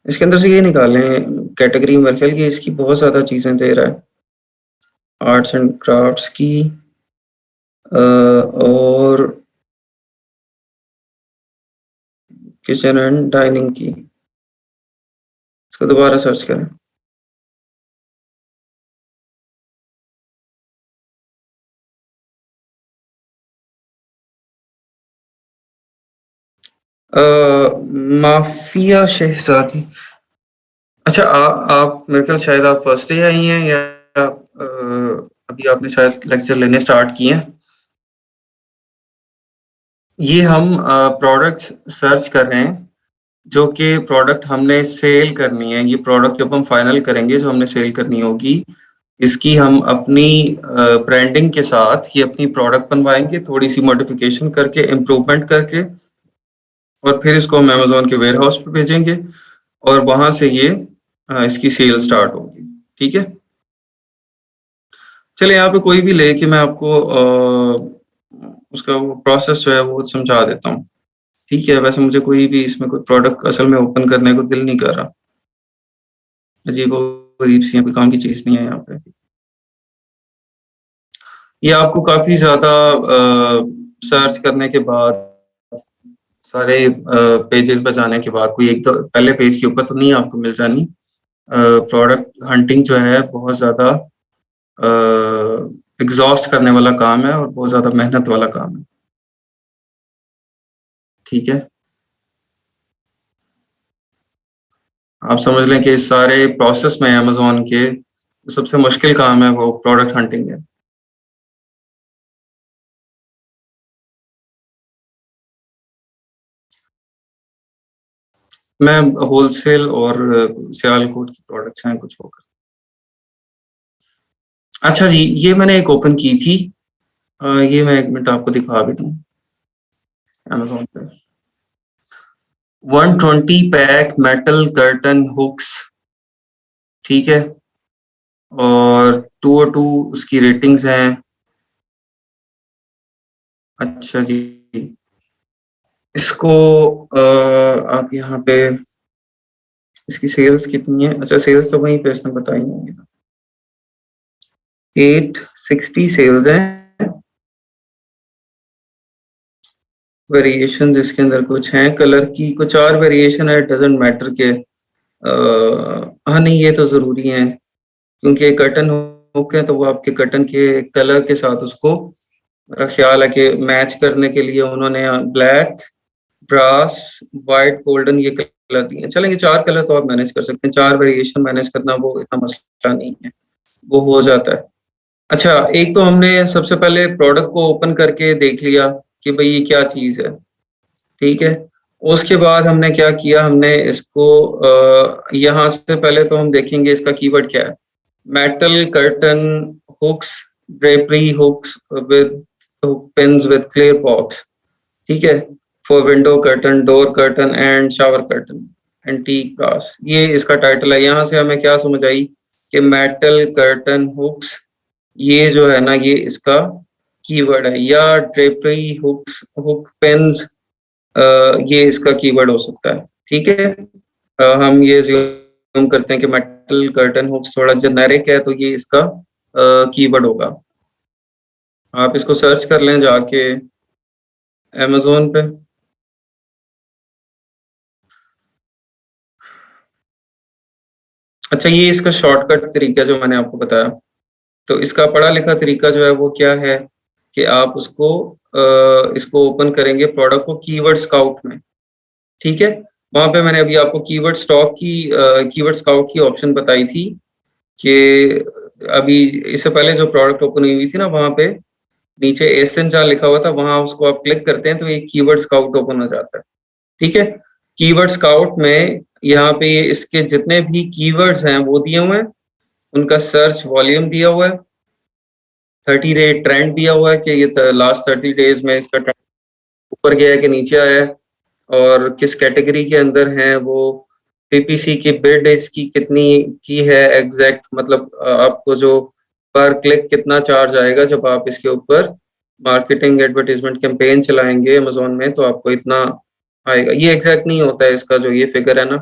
Speaker 1: इसके अंदर से ये निकालें कैटेगरी मेरे ख्याल की इसकी बहुत ज़्यादा चीज़ें दे रहा है। आर्ट्स एंड क्राफ्ट्स की और किचन एंड डाइनिंग की। इसको दोबारा सर्च करें। माफिया शहजादी। अच्छा, आप मेरे ख्याल शायद आप फर्स्ट डे आई हैं, या अभी आपने शायद लेक्चर लेने स्टार्ट किए हैं। ये हम प्रोडक्ट्स सर्च कर रहे हैं जो कि प्रोडक्ट हमने सेल करनी है। ये प्रोडक्ट जब हम फाइनल करेंगे जो हमने सेल करनी होगी, इसकी हम अपनी ब्रांडिंग के साथ ये अपनी प्रोडक्ट बनवाएंगे, थोड़ी सी मॉडिफिकेशन करके, इम्प्रूवमेंट करके, और फिर इसको हम अमेज़न के वेयर हाउस पे भेजेंगे और वहाँ से ये इसकी सेल स्टार्ट होगी, ठीक है। चलिए, यहाँ पे कोई भी ले कि मैं आपको उसका वो प्रोसेस जो है वो समझा देता हूँ, ठीक है। वैसे मुझे कोई भी इसमें कोई प्रोडक्ट असल में ओपन करने को दिल नहीं कर रहा। अजीबो-गरीब सी है, कोई काम की चीज़ नहीं है यहाँ पे। ये आपको काफ़ी ज़्यादा सर्च करने के बाद, सारे पेजेस पे जाने के बाद, कोई एक तो पहले पेज के ऊपर तो नहीं आपको मिल जानी। प्रोडक्ट हंटिंग जो है बहुत ज़्यादा एग्ज़ॉस्ट करने वाला काम है और बहुत ज़्यादा मेहनत वाला काम है, ठीक है। आप समझ लें कि इस सारे प्रोसेस में अमेज़न के सबसे मुश्किल काम है वो प्रोडक्ट हंटिंग है। मैं होलसेल और सियालकोट की प्रोडक्ट्स हैं कुछ होकर। अच्छा जी, ये मैंने एक ओपन की थी। ये मैं 1 मिनट आपको दिखा भी दूँ अमेज़न पे। 120 पैक मेटल कर्टन हुक्स, ठीक है, और 202 उसकी रेटिंग्स हैं। अच्छा जी, इसको आप यहाँ पे इसकी सेल्स कितनी है? अच्छा, सेल्स तो वहीं पे इसने बताई होंगी। 860 सेल्स हैं। वेरिएशन इसके अंदर कुछ हैं, कलर की कुछ और वेरिएशन है, डजंट मैटर के हाँ नहीं, ये तो ज़रूरी है क्योंकि कर्टन हुक है तो वो आपके कर्टन के कलर के साथ उसको, मेरा ख्याल है कि मैच करने के लिए उन्होंने ब्लैक, ब्रास, व्हाइट, गोल्डन ये कलर दिए हैं। चलेंगे, 4 कलर तो आप मैनेज कर सकते हैं, 4 वेरिएशन मैनेज करना वो इतना मसला नहीं है, वो हो जाता है। अच्छा, एक तो हमने सबसे पहले प्रोडक्ट को ओपन करके देख लिया कि भई ये क्या चीज़ है, ठीक है। उसके बाद हमने क्या किया, हमने इसको यहाँ से पहले तो हम देखेंगे इसका कीवर्ड क्या है। Metal curtain hooks, drapery hooks with pins with clear box, ठीक है, for window curtain, door curtain and shower curtain, antique brass, ये इसका टाइटल है। यहाँ से हमें क्या समझ आई कि मेटल कर्टन हुक्स, ये जो है ना ये इसका कीवर्ड है, या ड्रेपरी हुक्स, हुक पिन्स, ये इसका कीवर्ड हो सकता है, ठीक है। हम ये ज़्यूम करते हैं कि मेटल कर्टन हुक्स थोड़ा जेनेरिक है तो ये इसका कीवर्ड होगा। आप इसको सर्च कर लें जाके अमेज़न पे। अच्छा, ये इसका शॉर्टकट तरीका जो मैंने आपको बताया, तो इसका पढ़ा लिखा तरीका जो है वो क्या है कि आप उसको इसको ओपन करेंगे प्रोडक्ट को कीवर्ड स्काउट में, ठीक है। वहां पे मैंने अभी आपको कीवर्ड स्काउट की ऑप्शन बताई थी कि अभी इससे पहले जो प्रोडक्ट ओपन हुई थी ना, वहां पे नीचे एसन जहाँ लिखा हुआ था, वहां उसको आप क्लिक करते हैं तो एक कीवर्ड स्काउट ओपन हो जाता है, ठीक है। कीवर्ड स्काउट में यहाँ पे इसके जितने भी कीवर्ड्स हैं वो दिए हुए हैं, उनका सर्च वॉल्यूम दिया हुआ है, 30 डे ट्रेंड दिया हुआ है कि ये लास्ट 30 डेज में इसका ट्रेंड ऊपर गया है कि नीचे आया है, और किस कैटेगरी के अंदर है वो, पीपीसी की बिड इसकी कितनी की है एग्जैक्ट, मतलब आपको जो पर क्लिक कितना चार्ज आएगा जब आप इसके ऊपर मार्केटिंग एडवर्टाइजमेंट कैंपेन चलाएंगे अमेज़न में, तो आपको इतना आएगा। ये एग्जैक्ट नहीं होता है इसका जो ये फिगर है ना,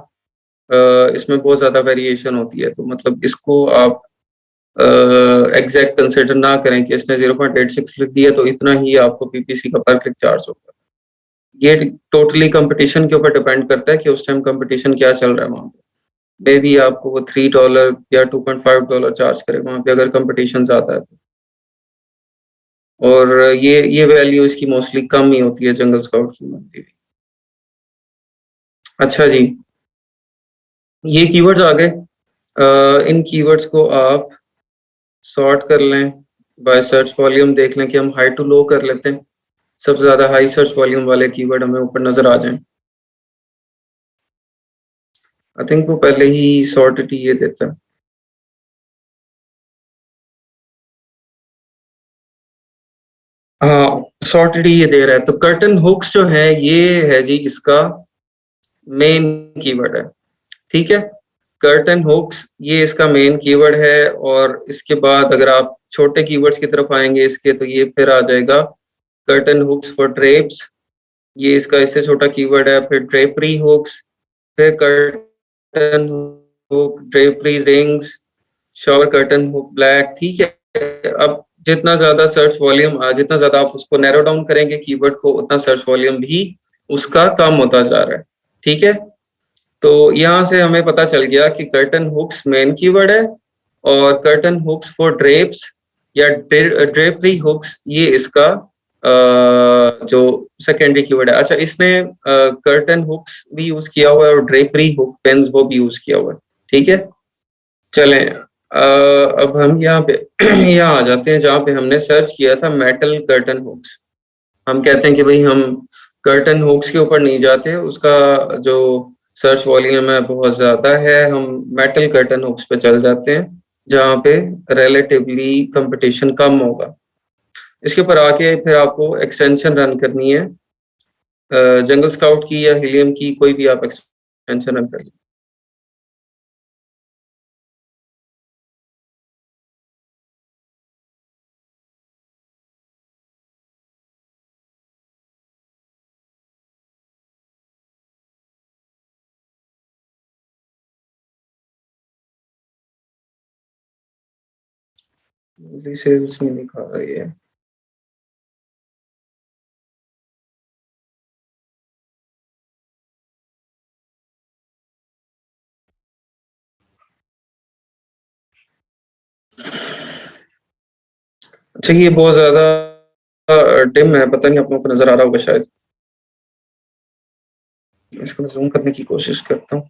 Speaker 1: इसमें बहुत ज़्यादा वेरिएशन होती है, तो मतलब इसको आप एग्जैक्ट कंसिडर ना करें कि इसने 0.86 लिख दिया तो इतना ही आपको पीपीसी का पर क्लिक चार्ज होगा। ये टोटली कंपटीशन के ऊपर डिपेंड करता है कि उस टाइम कंपटीशन क्या चल रहा है वहाँ पे। मे बी आपको वो $3 या $2.5 चार्ज करे वहाँ पे अगर कंपटीशन ज़्यादा है तो। और ये वैल्यू इसकी मोस्टली कम ही होती है जंगल स्काउट की मंथली भी। अच्छा जी, ये कीवर्ड्स आ गए। इन कीवर्ड्स को आप सॉर्ट कर लें बाय सर्च वॉल्यूम, देख लें कि हम हाई टू लो कर लेते हैं, सबसे ज्यादा हाई सर्च वॉल्यूम वाले कीवर्ड हमें ऊपर नजर आ जाएं। आई थिंक वो पहले ही सॉर्टेड ये देता है। हाँ, सॉर्टेड ये दे रहा है। तो कर्टन हुक्स जो है ये है जी इसका मेन कीवर्ड है, ठीक है। कर्टन हुक्स ये इसका मेन कीवर्ड है, और इसके बाद अगर आप छोटे कीवर्ड्स की तरफ आएंगे इसके, तो ये फिर आ जाएगा कर्टन हुक्स फॉर ड्रेप्स, ये इसका इससे छोटा कीवर्ड है। फिर ड्रेपरी हुक्स, फिर curtain hook, drapery rings, shower curtain hook black, ठीक है। अब जितना ज्यादा सर्च वॉल्यूम, जितना ज्यादा आप उसको नैरो डाउन करेंगे कीवर्ड को, उतना सर्च वॉल्यूम भी उसका कम होता जा रहा है, ठीक है। तो यहाँ से हमें पता चल गया कि कर्टन हुक्स मेन कीवर्ड है, और कर्टन हुक्स फॉर ड्रेप्स या ड्रेपरी हुक्स ये इसका जो सेकेंडरी कीवर्ड है। अच्छा, इसने कर्टन हुक्स भी यूज किया हुआ है और ड्रेपरी हुक पेन्स वो भी यूज किया हुआ है, ठीक है। चलें, अब हम यहाँ पे यहाँ आ जाते हैं जहाँ पे हमने सर्च किया था मेटल कर्टन हुक्स। हम कहते हैं कि भाई हम कर्टन हुक्स के ऊपर नहीं जाते, उसका जो सर्च वॉल्यूम है बहुत ज्यादा है, हम मेटल कर्टन हुक्स पे चल जाते हैं जहाँ पे रिलेटिवली कंपटीशन कम होगा। इसके ऊपर आके फिर आपको एक्सटेंशन रन करनी है, जंगल स्काउट की या हीलियम की, कोई भी आप एक्सटेंशन रन कर लीजिए। सेल्स नहीं दिखा रहा ये। अच्छा, ये बहुत ज्यादा डिम है, पता नहीं आप लोगों को नजर आ रहा होगा शायद। इसको मैं जूम करने की कोशिश करता हूँ।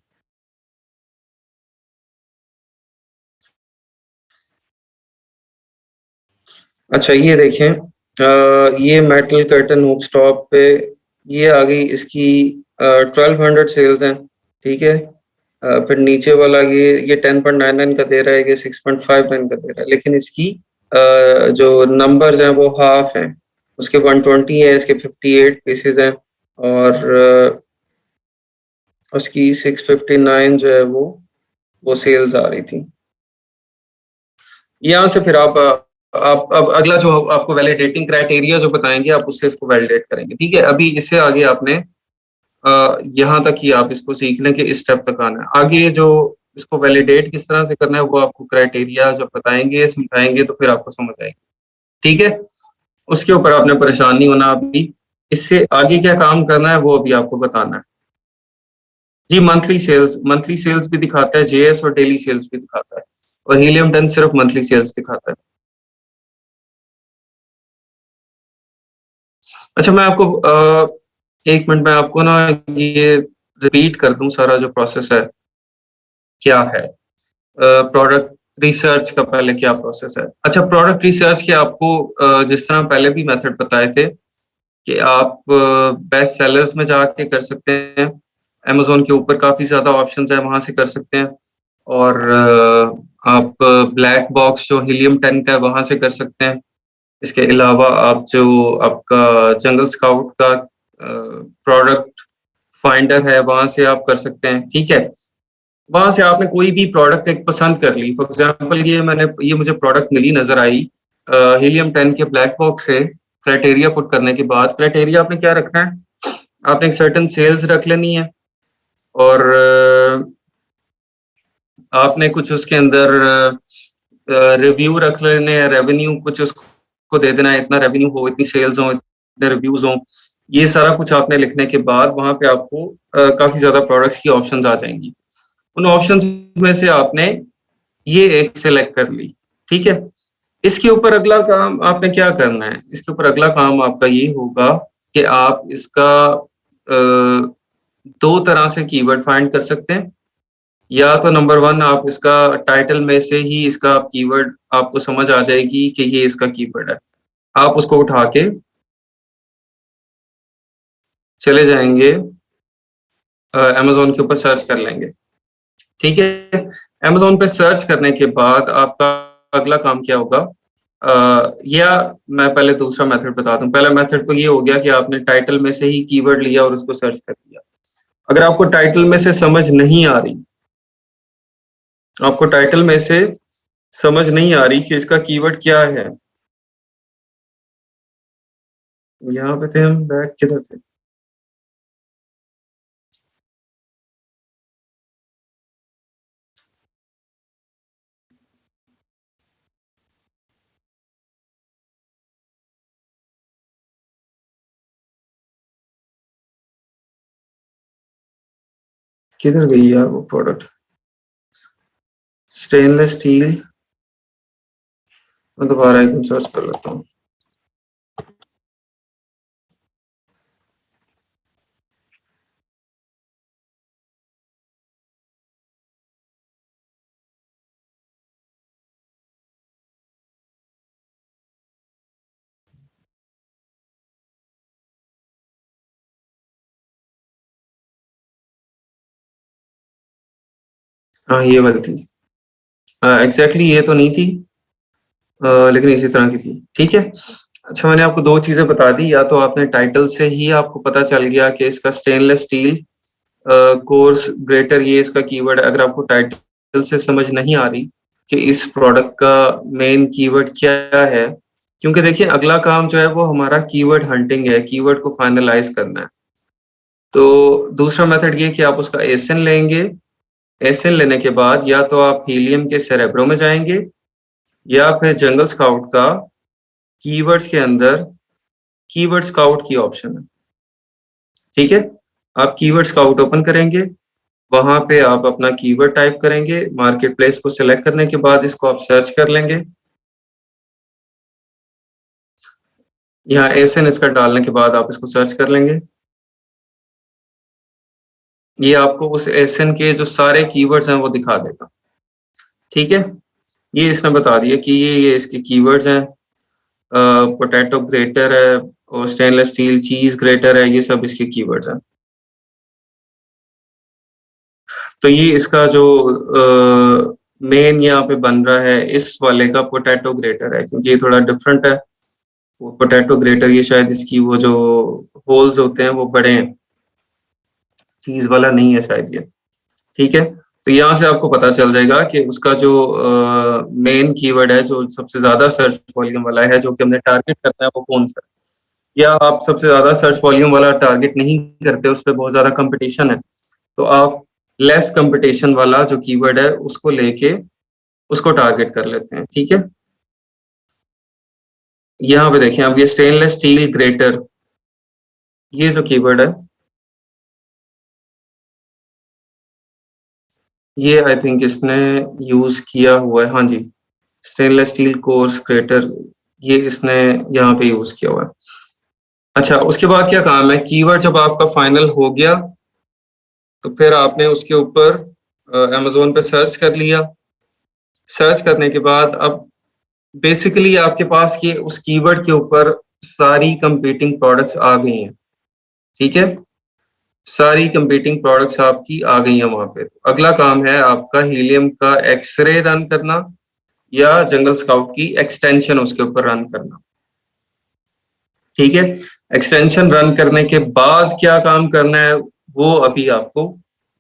Speaker 1: अच्छा, ये देखें, ये मेटल कर्टन हुक स्टॉप पे ये आ गई, इसकी 1200 सेल्स हैं, ठीक है। फिर नीचे वाला ये 10.99 का दे रहा है, ये 6.59 का दे रहा है, लेकिन इसकी जो नंबर्स हैं वो हाफ हैं। उसके 120 है, इसके 58 पीसेज हैं, और उसकी 659 जो है वो सेल्स आ रही थी। यहाँ से फिर आप अब अगला जो आपको वैलिडेटिंग क्राइटेरिया जो बताएंगे, आप उससे इसको वैलिडेट करेंगे, ठीक है। अभी इससे आगे आपने यहाँ तक ही आप इसको सीख लें कि इस स्टेप तक आना है। आगे जो इसको वैलिडेट किस तरह से करना है वो आपको क्राइटेरिया जब बताएंगे समझाएंगे तो फिर आपको समझ आएगी, ठीक है। उसके ऊपर आपने परेशान नहीं होना। अभी इससे आगे क्या काम करना है वो अभी आपको बताना है जी। मंथली सेल्स भी दिखाता है जेएस, और डेली सेल्स भी दिखाता है, और हीलियम 10 सिर्फ मंथली सेल्स दिखाता है। अच्छा, मैं आपको 1 मिनट में आपको ना ये रिपीट कर दूं सारा जो प्रोसेस है क्या है। प्रोडक्ट रिसर्च का पहले क्या प्रोसेस है। अच्छा, प्रोडक्ट रिसर्च के आपको जिस तरह पहले भी मेथड बताए थे कि आप बेस्ट सेलर्स में जाके कर सकते हैं। अमेज़न के ऊपर काफ़ी ज़्यादा ऑप्शंस हैं, वहाँ से कर सकते हैं। और आप ब्लैक बॉक्स जो हीलियम 10 का है, वहाँ से कर सकते हैं। इसके अलावा आप जो आपका जंगल स्काउट का प्रोडक्ट फाइंडर है, वहाँ से आप कर सकते हैं, ठीक है? वहाँ से आपने कोई भी प्रोडक्ट एक पसंद कर ली। फॉर एग्ज़ाम्पल ये मुझे प्रोडक्ट मिली नज़र आई हीलियम 10 के ब्लैक बॉक्स से। क्राइटेरिया पुट करने के बाद क्राइटेरिया आपने क्या रखना है? आपने एक सर्टेन सेल्स रख लेनी है और आपने कुछ उसके अंदर रिव्यू रख लेने हैं, रेवेन्यू कुछ उसको दे देना है, इतना रेवेन्यू हो, इतनी सेल्स हो, इतने रिव्यूज़ हों। ये सारा कुछ आपने लिखने के बाद वहाँ पे आपको काफ़ी ज़्यादा प्रोडक्ट्स की ऑप्शंस आ जाएँगी। उन ऑप्शंस में से आपने ये एक सिलेक्ट कर ली, ठीक है? इसके ऊपर अगला काम आपने क्या करना है? इसके ऊपर अगला काम आपका ये होगा कि आप इसका 2 तरह से कीवर्ड फाइंड कर सकते हैं। या तो नंबर 1 आप इसका टाइटल में से ही इसका कीवर्ड आपको समझ आ जाएगी कि ये इसका कीवर्ड है। आप उसको उठा के चले जाएँगे अमेज़न के ऊपर सर्च कर लेंगे, ठीक है? अमेज़न पे सर्च करने के बाद आपका अगला काम क्या होगा? या मैं पहले दूसरा मेथड बता दूँ। पहला मेथड तो ये हो गया कि आपने टाइटल में से ही कीवर्ड लिया और उसको सर्च कर लिया। अगर आपको टाइटल में से समझ नहीं आ रही, आपको टाइटल में से समझ नहीं आ रही कि इसका कीवर्ड क्या है। यहाँ पे थे हम, बैक किधर थे? किधर गई यार वो प्रोडक्ट? Stainless steel. मैं दोबारा एक मिनट सर्च कर लेता हूँ। हाँ, ये वाली थी। एग्ज़ैक्टली ये तो नहीं थी, लेकिन इसी तरह की थी, ठीक है? अच्छा, मैंने आपको 2 चीज़ें बता दी, या तो आपने टाइटल से ही आपको पता चल गया कि इसका स्टेनलेस स्टील कोर्स ग्रेटर ये इसका कीवर्ड है। अगर आपको टाइटल से समझ नहीं आ रही कि इस प्रोडक्ट का मेन कीवर्ड क्या है, क्योंकि देखिए अगला काम जो है वो हमारा कीवर्ड हंटिंग है, कीवर्ड को फाइनलाइज़ करना है। तो दूसरा मेथड ये है कि आप उसका एसिन लेंगे। एसिन लेने के बाद या तो आप हीलियम के सेरेब्रो में जाएँगे या फिर जंगल स्काउट का कीवर्ड्स के अंदर कीवर्ड स्काउट की ऑप्शन है, ठीक है? आप कीवर्ड स्काउट ओपन करेंगे, वहाँ पे आप अपना कीवर्ड टाइप करेंगे, मार्केट प्लेस को सिलेक्ट करने के बाद इसको आप सर्च कर लेंगे। यहाँ एसिन इसका डालने के बाद आप इसको सर्च कर लेंगे। ये आपको उस एसिन के जो सारे कीवर्ड्स हैं वो दिखा देगा, ठीक है? ये इसने बता दिया कि ये इसके कीवर्ड्स हैं। पोटैटो ग्रेटर है और स्टेनलेस स्टील चीज़ ग्रेटर है, ये सब इसके कीवर्ड्स हैं। तो ये इसका जो मेन यहाँ पे बन रहा है इस वाले का पोटैटो ग्रेटर है, क्योंकि ये थोड़ा डिफरेंट है। वो पोटैटो ग्रेटर ये शायद इसकी वो जो होल्स होते हैं वो बड़े हैं, चीज़ वाला नहीं है शायद ये, ठीक है? तो यहाँ से आपको पता चल जाएगा कि उसका जो मेन कीवर्ड है, जो सबसे ज़्यादा सर्च वॉल्यूम वाला है, जो कि हमने टारगेट करना है, वो कौन-सा है? या आप सबसे ज़्यादा सर्च वॉल्यूम वाला टारगेट नहीं करते, उस पे बहुत ज़्यादा कॉम्पिटिशन है, तो आप लेस कॉम्पिटिशन वाला जो कीवर्ड है, उसको लेके उसको टारगेट कर लेते हैं, ठीक है? यहाँ पे देखें आप, ये स्टेनलेस स्टील ग्रेटर, ये जो कीवर्ड है, ये आई थिंक इसने यूज़ किया हुआ है। हाँ जी, स्टेनलेस स्टील कोर्स ग्रेटर, ये इसने यहाँ पे यूज़ किया हुआ है। अच्छा, उसके बाद क्या काम है, कीवर्ड जब आपका फाइनल हो गया तो फिर आपने उसके ऊपर अमेज़न पे सर्च कर लिया। सर्च करने के बाद अब बेसिकली आपके पास ये उस कीवर्ड के ऊपर सारी कंपीटिंग प्रोडक्ट्स आ गई हैं, ठीक है? सारी कंपीटिंग प्रोडक्ट्स आपकी आ गई हैं वहाँ पे। अगला काम है आपका हीलियम का एक्स-रे रन करना या जंगल स्काउट की एक्सटेंशन उसके ऊपर रन करना, ठीक है? एक्सटेंशन रन करने के बाद क्या काम करना है, वो अभी आपको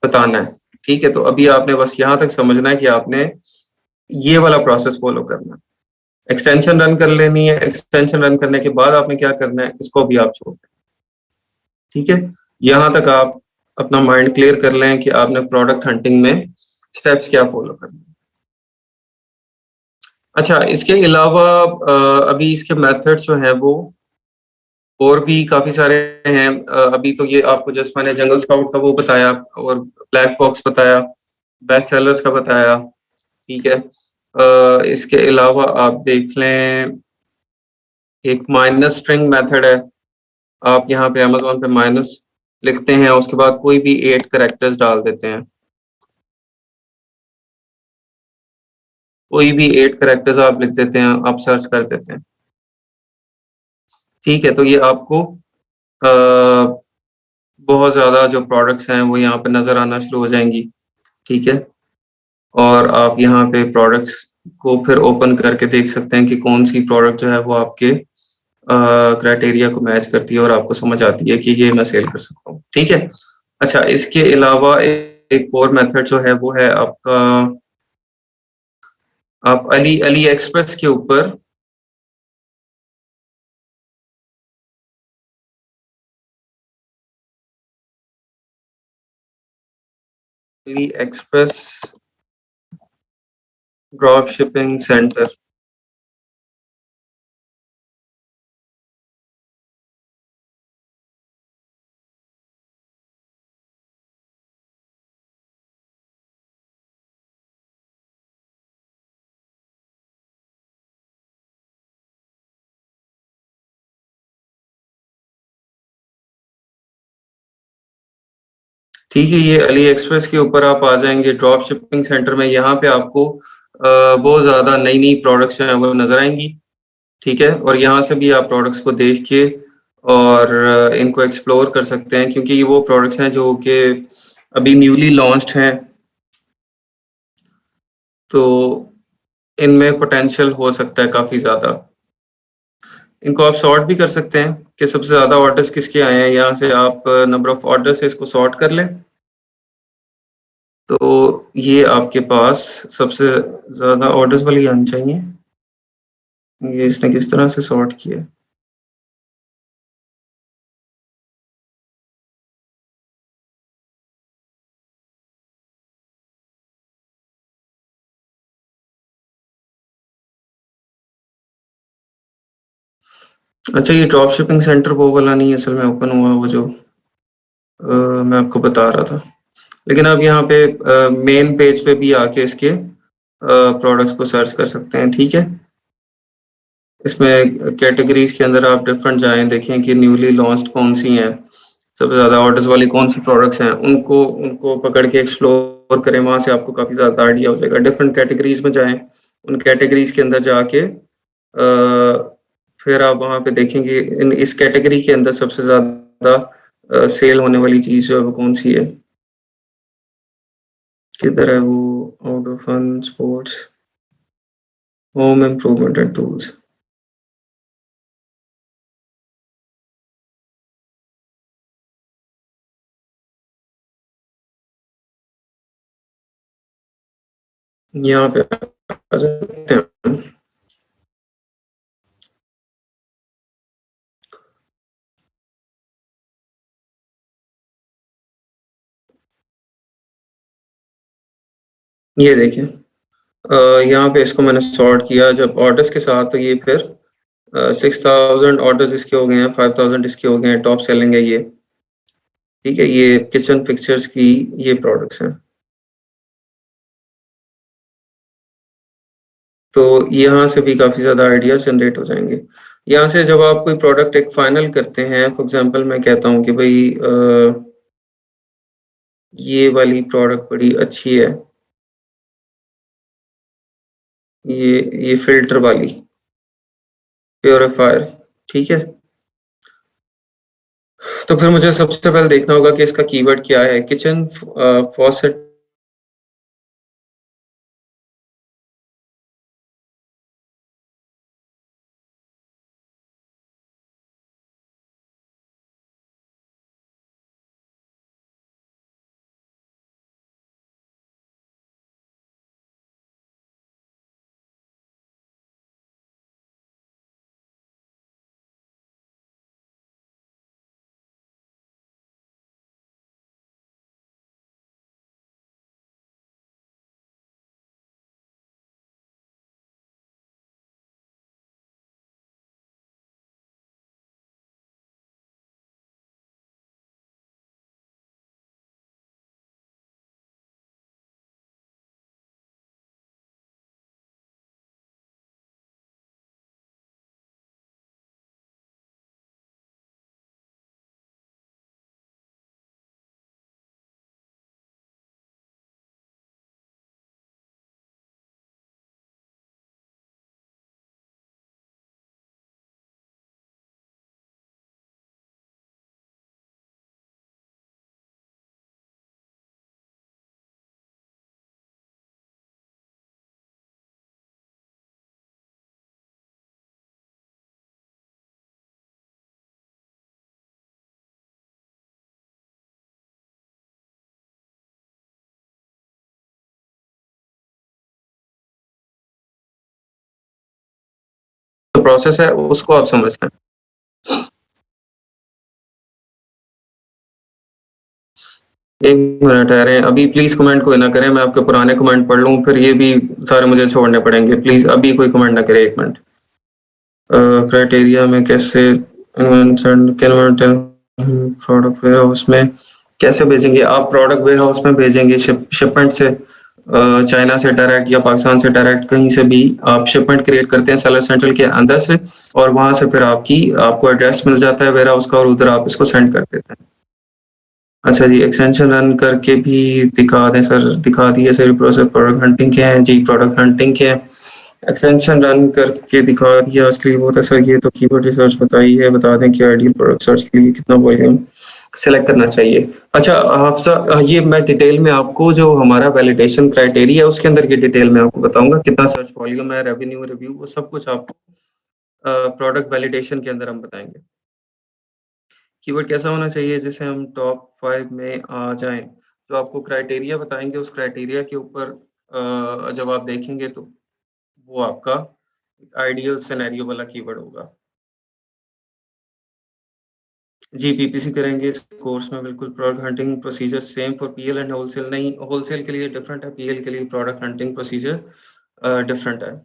Speaker 1: बताना है, ठीक है? तो अभी आपने बस यहाँ तक समझना है कि आपने ये वाला प्रोसेस फ़ॉलो करना है। एक्सटेंशन रन कर लेनी है, एक्सटेंशन रन करने के बाद आपने क्या करना है, इसको भी आप छोड़ दें, ठीक है? यहाँ तक आप अपना माइंड क्लियर कर लें कि आपने प्रोडक्ट हंटिंग में स्टेप्स क्या फ़ॉलो करने हैं। अच्छा, इसके अलावा अभी इसके मेथड्स जो हैं वो और भी काफ़ी सारे हैं। अभी तो ये आपको जस्ट मैंने जंगल स्काउट का वो बताया और ब्लैक बॉक्स बताया, बेस्ट सेलर्स का बताया, ठीक है? इसके अलावा आप देख लें, एक माइनस स्ट्रिंग मेथड है। आप यहाँ पे अमेज़न पे माइनस लिखते हैं, उसके बाद कोई भी 8 कैरेक्टर्स डाल देते हैं। कोई भी 8 कैरेक्टर्स आप लिख देते हैं, आप सर्च कर देते हैं। ठीक है, तो ये आपको बहुत ज़्यादा जो प्रोडक्ट्स हैं वो यहाँ पे नज़र आना शुरू हो जाएँगी, ठीक है? और आप यहाँ पे प्रोडक्ट्स को फिर ओपन करके देख सकते हैं कि कौन-सी प्रोडक्ट जो है वो आपके क्राइटेरिया को मैच करती है और आपको समझ आती है कि ये मैं सेल कर सकता हूँ, ठीक है? अच्छा, इसके अलावा एक और मेथड जो है वो है आपका, आप अली एक्सप्रेस के ऊपर Ali express drop shipping centre, ठीक है? ये अली एक्सप्रेस के ऊपर आप आ जाएँगे ड्रॉप शिपिंग सेंटर में, यहाँ पे आपको बहुत ज़्यादा नई-नई प्रोडक्ट्स जो हैं वो नज़र आएँगी, ठीक है? और यहाँ से भी आप प्रोडक्ट्स को देख के और इनको एक्सप्लोर कर सकते हैं क्योंकि ये वो प्रोडक्ट्स हैं जो कि अभी न्यूली लॉन्च्ड हैं, तो इनमें पोटेंशियल हो सकता है काफ़ी ज़्यादा। इनको आप सॉर्ट भी कर सकते हैं कि सबसे ज़्यादा ऑर्डर्स किसके आए हैं, यहाँ से आप नंबर ऑफ ऑर्डर से इसको सॉर्ट कर लें। तो ये आपके पास सबसे ज़्यादा ऑर्डर्स वाली आनी चाहिए। ये इसने किस तरह से सॉर्ट किया है? अच्छा, ये ड्रॉप शिपिंग सेंटर वो वाला नहीं है, असल में ओपन हुआ वो जो मैं आपको बता रहा था। लेकिन आप यहाँ पे मेन पेज पे भी आके इसके प्रोडक्ट्स को सर्च कर सकते हैं, ठीक है? इसमें कैटेगरीज़ के अंदर आप डिफरेंट जाएँ, देखें कि न्यूली लॉन्च्ड कौन-सी हैं, सबसे ज़्यादा ऑर्डर्स वाली कौन-सी प्रोडक्ट्स हैं, उनको उनको पकड़ के एक्सप्लोर करें, वहाँ से आपको काफ़ी ज़्यादा आइडिया हो जाएगा। डिफरेंट कैटेगरीज़ में जाएँ, उन कैटेगरीज़ के अंदर जाके फिर आप वहाँ पे देखेंगे इन इस कैटेगरी के अंदर सबसे ज़्यादा सेल होने वाली चीज़ जो है वो कौन-सी है? किधर है वो? Out of fun, sports, home improvement and tools. यहाँ पे आ सकते हैं। ये देखिए, यहाँ पे इसको मैंने सॉर्ट किया जब ऑर्डर्स के साथ, तो ये फिर 6000 ऑर्डर्स इसके हो गए हैं, 5000 इसके हो गए हैं, टॉप सेलिंग है ये, ठीक है? ये किचन फिक्सचर्स की ये प्रोडक्ट्स हैं। तो यहाँ से भी काफ़ी ज़्यादा आइडियाज़ जनरेट हो जाएँगे। यहाँ से जब आप कोई प्रोडक्ट एक फाइनल करते हैं, फॉर एग्जांपल मैं कहता हूँ कि भाई ये वाली प्रोडक्ट बड़ी अच्छी है, ये फिल्टर वाली प्योरीफायर, ठीक है। तो फिर मुझे सबसे पहले देखना होगा कि इसका कीवर्ड क्या है। किचन फॉसेट प्रोसेस है उसको आप समझना है। एक मिनट ठहरें, अभी प्लीज कमेंट कोई ना करें, मैं आपके पुराने कमेंट पढ़ लूं, फिर ये भी सारे मुझे छोड़ने पड़ेंगे। प्लीज अभी कोई कमेंट ना करे, 1 मिनट। क्राइटेरिया में कैसे प्रोडक्ट वेयर हाउस में कैसे भेजेंगे आप? प्रोडक्ट वेयर हाउस में भेजेंगे शिपमेंट से, चाइना से डायरेक्ट या पाकिस्तान से डायरेक्ट, कहीं से भी आप शिपमेंट क्रिएट करते हैं सेलर सेंट्रल के अंदर से, और वहां से फिर आपको एड्रेस मिल जाता है वेयर हाउस का, और उधर आप इसको सेंड कर देते हैं। अच्छा जी, एक्सटेंशन रन करके भी दिखा दें सर? दिखा दिए सर। प्रोसेस प्रोडक्ट हंटिंग के हैं जी, प्रोडक्ट हंटिंग के हैं। एक्सटेंशन रन करके दिखा दिया, उसके लिए बहुत है सर। ये तो कीवर्ड रिसर्च बताई है, बता दें कि आइडियल प्रोडक्ट सर्च के लिए कितना वॉल्यूम सेलेक्ट करना चाहिए। अच्छा हाफसा, ये मैं डिटेल में आपको जो हमारा वैलिडेशन क्राइटेरिया है उसके अंदर की डिटेल में आपको बताऊंगा, कितना सर्च वॉल्यूम है, रेवेन्यू, रिव्यू, वो सब कुछ आपको प्रोडक्ट वैलिडेशन के अंदर हम बताएंगे। कीवर्ड कैसा होना चाहिए जिसे हम टॉप 5 में आ जाएं? जो आपको क्राइटेरिया बताएंगे उस क्राइटेरिया के ऊपर जब आप देखेंगे तो वो आपका आइडियल सिनेरियो वाला कीवर्ड होगा। जी, पीपीसी करेंगे इस कोर्स में बिल्कुल। Product hunting procedure same for PL and wholesale? नहीं, होलसेल के लिए डिफरेंट है, पीएल के लिए प्रोडक्ट हंटिंग प्रोसीजर डिफरेंट है।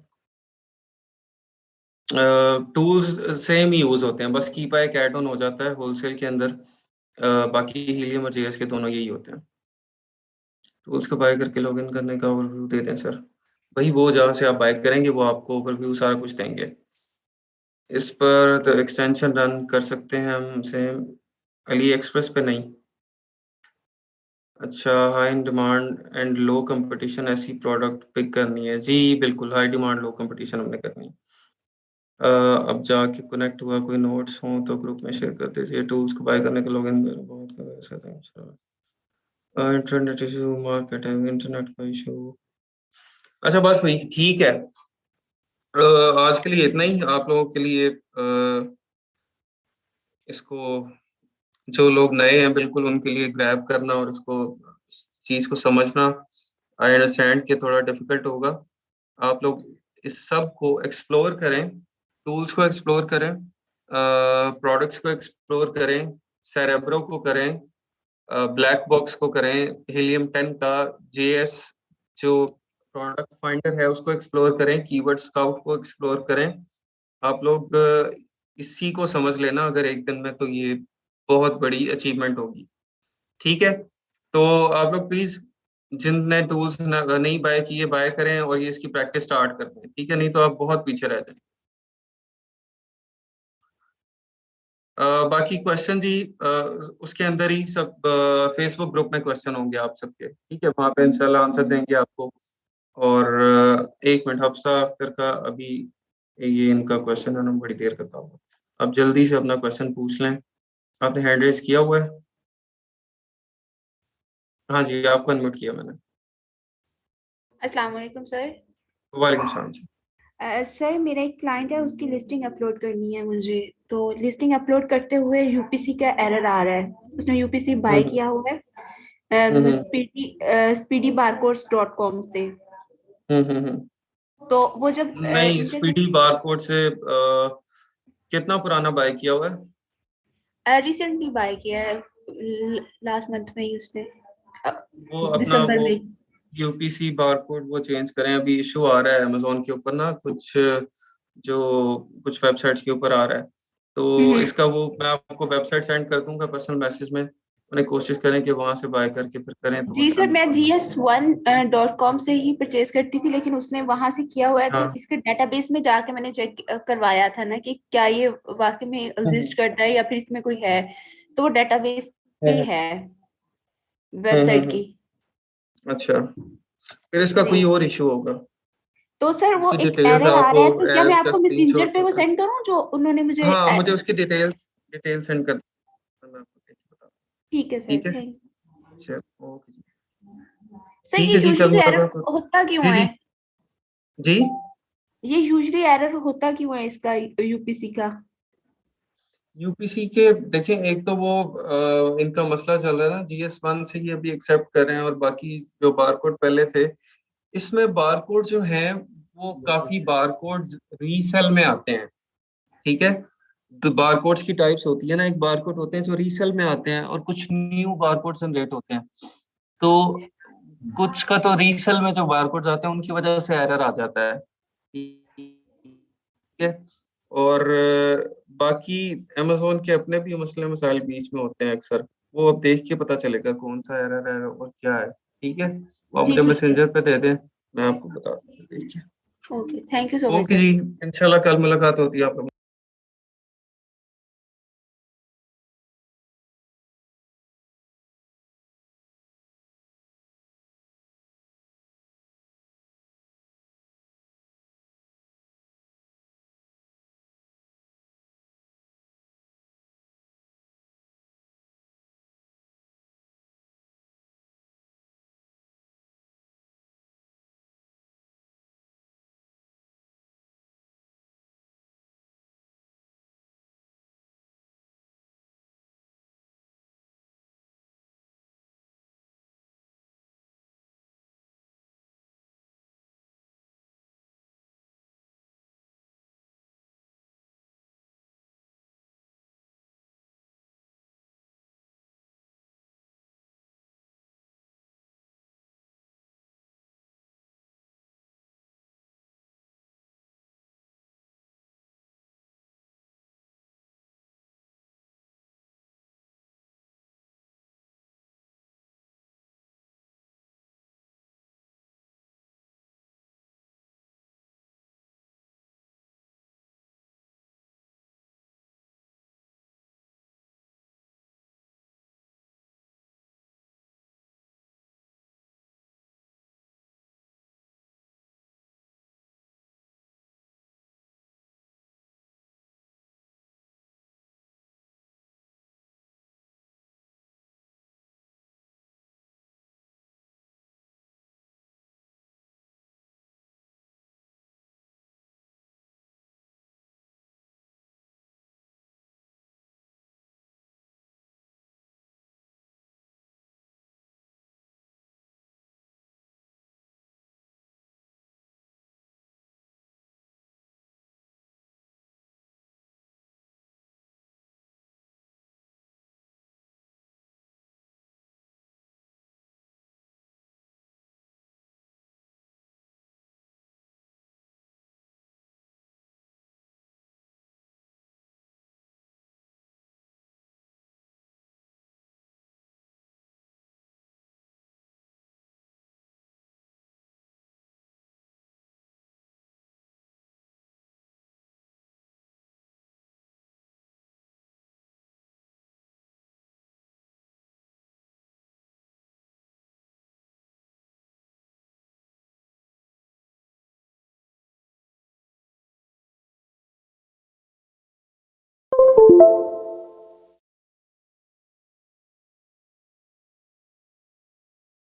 Speaker 1: टूल्स सेम ही यूज होते हैं, बस की बाय ऐड ऑन हो जाता है होलसेल के अंदर। बाकी हीलियम और जेएस के दोनों यही होते हैं। टूल्स को बाय करके लॉगिन करने का ओवरव्यू दे दें सर। वही वो जहाँ से आप बाय करेंगे वो आपको ओवरव्यू सारा कुछ देंगे। इस पर तो एक्सटेंशन रन कर सकते हैं हम सेम, अली एक्सप्रेस पे नहीं। अच्छा, high in demand and low competition ऐसी प्रोडक्ट पिक करनी है जी, बिल्कुल हाई डिमांड लो कंपटीशन हमने करनी है। अब जाके कनेक्ट हुआ कोई नोट्स हो तो ग्रुप में शेयर कर दीजिए। टूल्स को बाय करने का लॉगिन करो, बहुत का वैसा था। इंटरनेट इशू, मार्केट है, इंटरनेट का इशू। अच्छा बस वही ठीक है। आज के लिए इतना ही आप लोगों के लिए। इसको जो लोग नए हैं बिल्कुल उनके लिए ग्रैब करना और इसको चीज को समझना, आई अंडरस्टैंड कि थोड़ा डिफिकल्ट होगा। आप लोग इस सब को एक्सप्लोर करें, टूल्स को एक्सप्लोर करें, प्रोडक्ट्स को एक्सप्लोर करें, सेरेब्रो को करें, ब्लैक बॉक्स को करें, हीलियम 10 का जेएस जो प्रोडक्ट फाइंडर है उसको एक्सप्लोर करें, कीवर्ड स्काउट को एक्सप्लोर करें। आप लोग इसी को समझ लेना अगर एक दिन में, तो ये बहुत बड़ी अचीवमेंट होगी। ठीक है? तो आप लोग प्लीज़ जिनने टूल्स नहीं बाय किए बाय करें और ये इसकी प्रैक्टिस स्टार्ट कर दें। ठीक है? नहीं तो आप बहुत पीछे रह जाएँगे। बाकी क्वेश्चन जी उसके अंदर ही सब फेसबुक ग्रुप में क्वेश्चन होंगे आप सबके, ठीक है, वहाँ पे इंशाल्लाह आंसर देंगे आपको। और एक मिनट, हफ्सा अख्तर का अभी ये इनका क्वेश्चन है ना, बड़ी देर करता हूँ। आप जल्दी से अपना क्वेश्चन पूछ लें। आपने हैंड रेज किया हुआ है? हाँ जी, आपको अनम्यूट किया मैंने।
Speaker 4: अस्सलाम वालेकुम सर।
Speaker 1: वालेकुम सलाम जी।
Speaker 4: सर मेरा एक क्लाइंट है, उसकी लिस्टिंग अपलोड करनी है मुझे, तो लिस्टिंग अपलोड करते हुए यूपीसी का एरर आ रहा है। उसने यूपीसी बाय
Speaker 1: हम्म
Speaker 4: किया हुआ है
Speaker 1: हम्म
Speaker 4: speedybarcodes.com से।
Speaker 1: हम्म।
Speaker 4: तो वो जब
Speaker 1: नहीं, स्पीडी बारकोड से कितना पुराना बाय किया हुआ है?
Speaker 4: रिसेंटली बाय किया है, लास्ट मंथ में ही उसने,
Speaker 1: वो अपना
Speaker 4: दिसंबर
Speaker 1: वो
Speaker 4: में।
Speaker 1: यूपीसी बारकोड वो चेंज करें। अभी इशू आ रहा है अमेजोन के ऊपर ना, कुछ वेबसाइट्स के ऊपर आ रहा है। तो इसका वो मैं आपको वेबसाइट सेंड कर दूंगा पर्सनल मैसेज में, उन्हें कोशिश करें कि वहां से बाय करके फिर करें तो
Speaker 4: जी
Speaker 1: मसला
Speaker 4: सर,
Speaker 1: नहीं
Speaker 4: मैं
Speaker 1: होगा।
Speaker 4: gs1.com से ही परचेज करती थी, लेकिन उसने वहां से किया हुआ है, तो
Speaker 1: हाँ।
Speaker 4: इसके डेटाबेस में जाके मैंने चेक करवाया था ना कि क्या ये वाकई में एग्जिस्ट करता है या फिर इसमें कोई है, तो वो डेटाबेस पे है वेबसाइट की।
Speaker 1: अच्छा, फिर इसका
Speaker 4: जी,
Speaker 1: कोई और इशू होगा।
Speaker 4: तो सर वो
Speaker 1: इसकी
Speaker 4: एक
Speaker 1: डिटेल्स
Speaker 4: एरर आ
Speaker 1: आप
Speaker 4: रहा है, तो क्या मैं
Speaker 1: ऐप का
Speaker 4: आपको मैसेंजर
Speaker 1: स्क्रीनशॉट
Speaker 4: पे वो
Speaker 1: लेकर,
Speaker 4: सेंड करूं जो उन्होंने मुझे
Speaker 1: हाँ मुझे उसकी डिटेल सेंड कर देना, मैं आपको देख के बता
Speaker 4: ठीक है सर,
Speaker 1: ठीक है।
Speaker 4: थैंक।
Speaker 1: अच्छा, ओके जी।
Speaker 4: सर
Speaker 1: ठीक
Speaker 4: ये
Speaker 1: है जी, कल
Speaker 4: यूजली एरर
Speaker 1: मुलाकात हो।
Speaker 4: होता क्यों
Speaker 1: जी
Speaker 4: है?
Speaker 1: जी जी।
Speaker 4: ये यूजली एरर होता क्यों है इसका, यूपीसी का?
Speaker 1: यूपीसी के देखें, एक तो वो इनका मसला चल रहा है ना, GS1 से ही अभी एक्सेप्ट कर रहे हैं, और बाकी जो बारकोड पहले थे, इसमें बारकोड जो हैं वो काफी बारकोड रीसेल में आते हैं, ठीक है। तो बारकोड्स की टाइप्स होती है ना, एक बारकोड होते हैं जो रीसेल में आते हैं, और कुछ न्यू बारकोड जनरेट होते हैं। तो कुछ का तो रीसेल में जो बारकोड्स आते हैं उनकी वजह से एरर आ जाता है, ठीक है। और बाकी अमेजोन के अपने भी मसले मसाइल बीच में होते हैं अक्सर, वो अब देख के पता चलेगा कौन सा एरर है और क्या है, ठीक है। वो आप
Speaker 4: जी
Speaker 1: मुझे
Speaker 4: ठीक है,
Speaker 1: मैसेंजर पे दे दें, मैं आपको बता दूंगा, ठीक है।
Speaker 4: Okay, thank you so much
Speaker 1: okay
Speaker 4: sir.
Speaker 1: जी, इंशाल्लाह कल मुलाकात होती है आप लोगों से।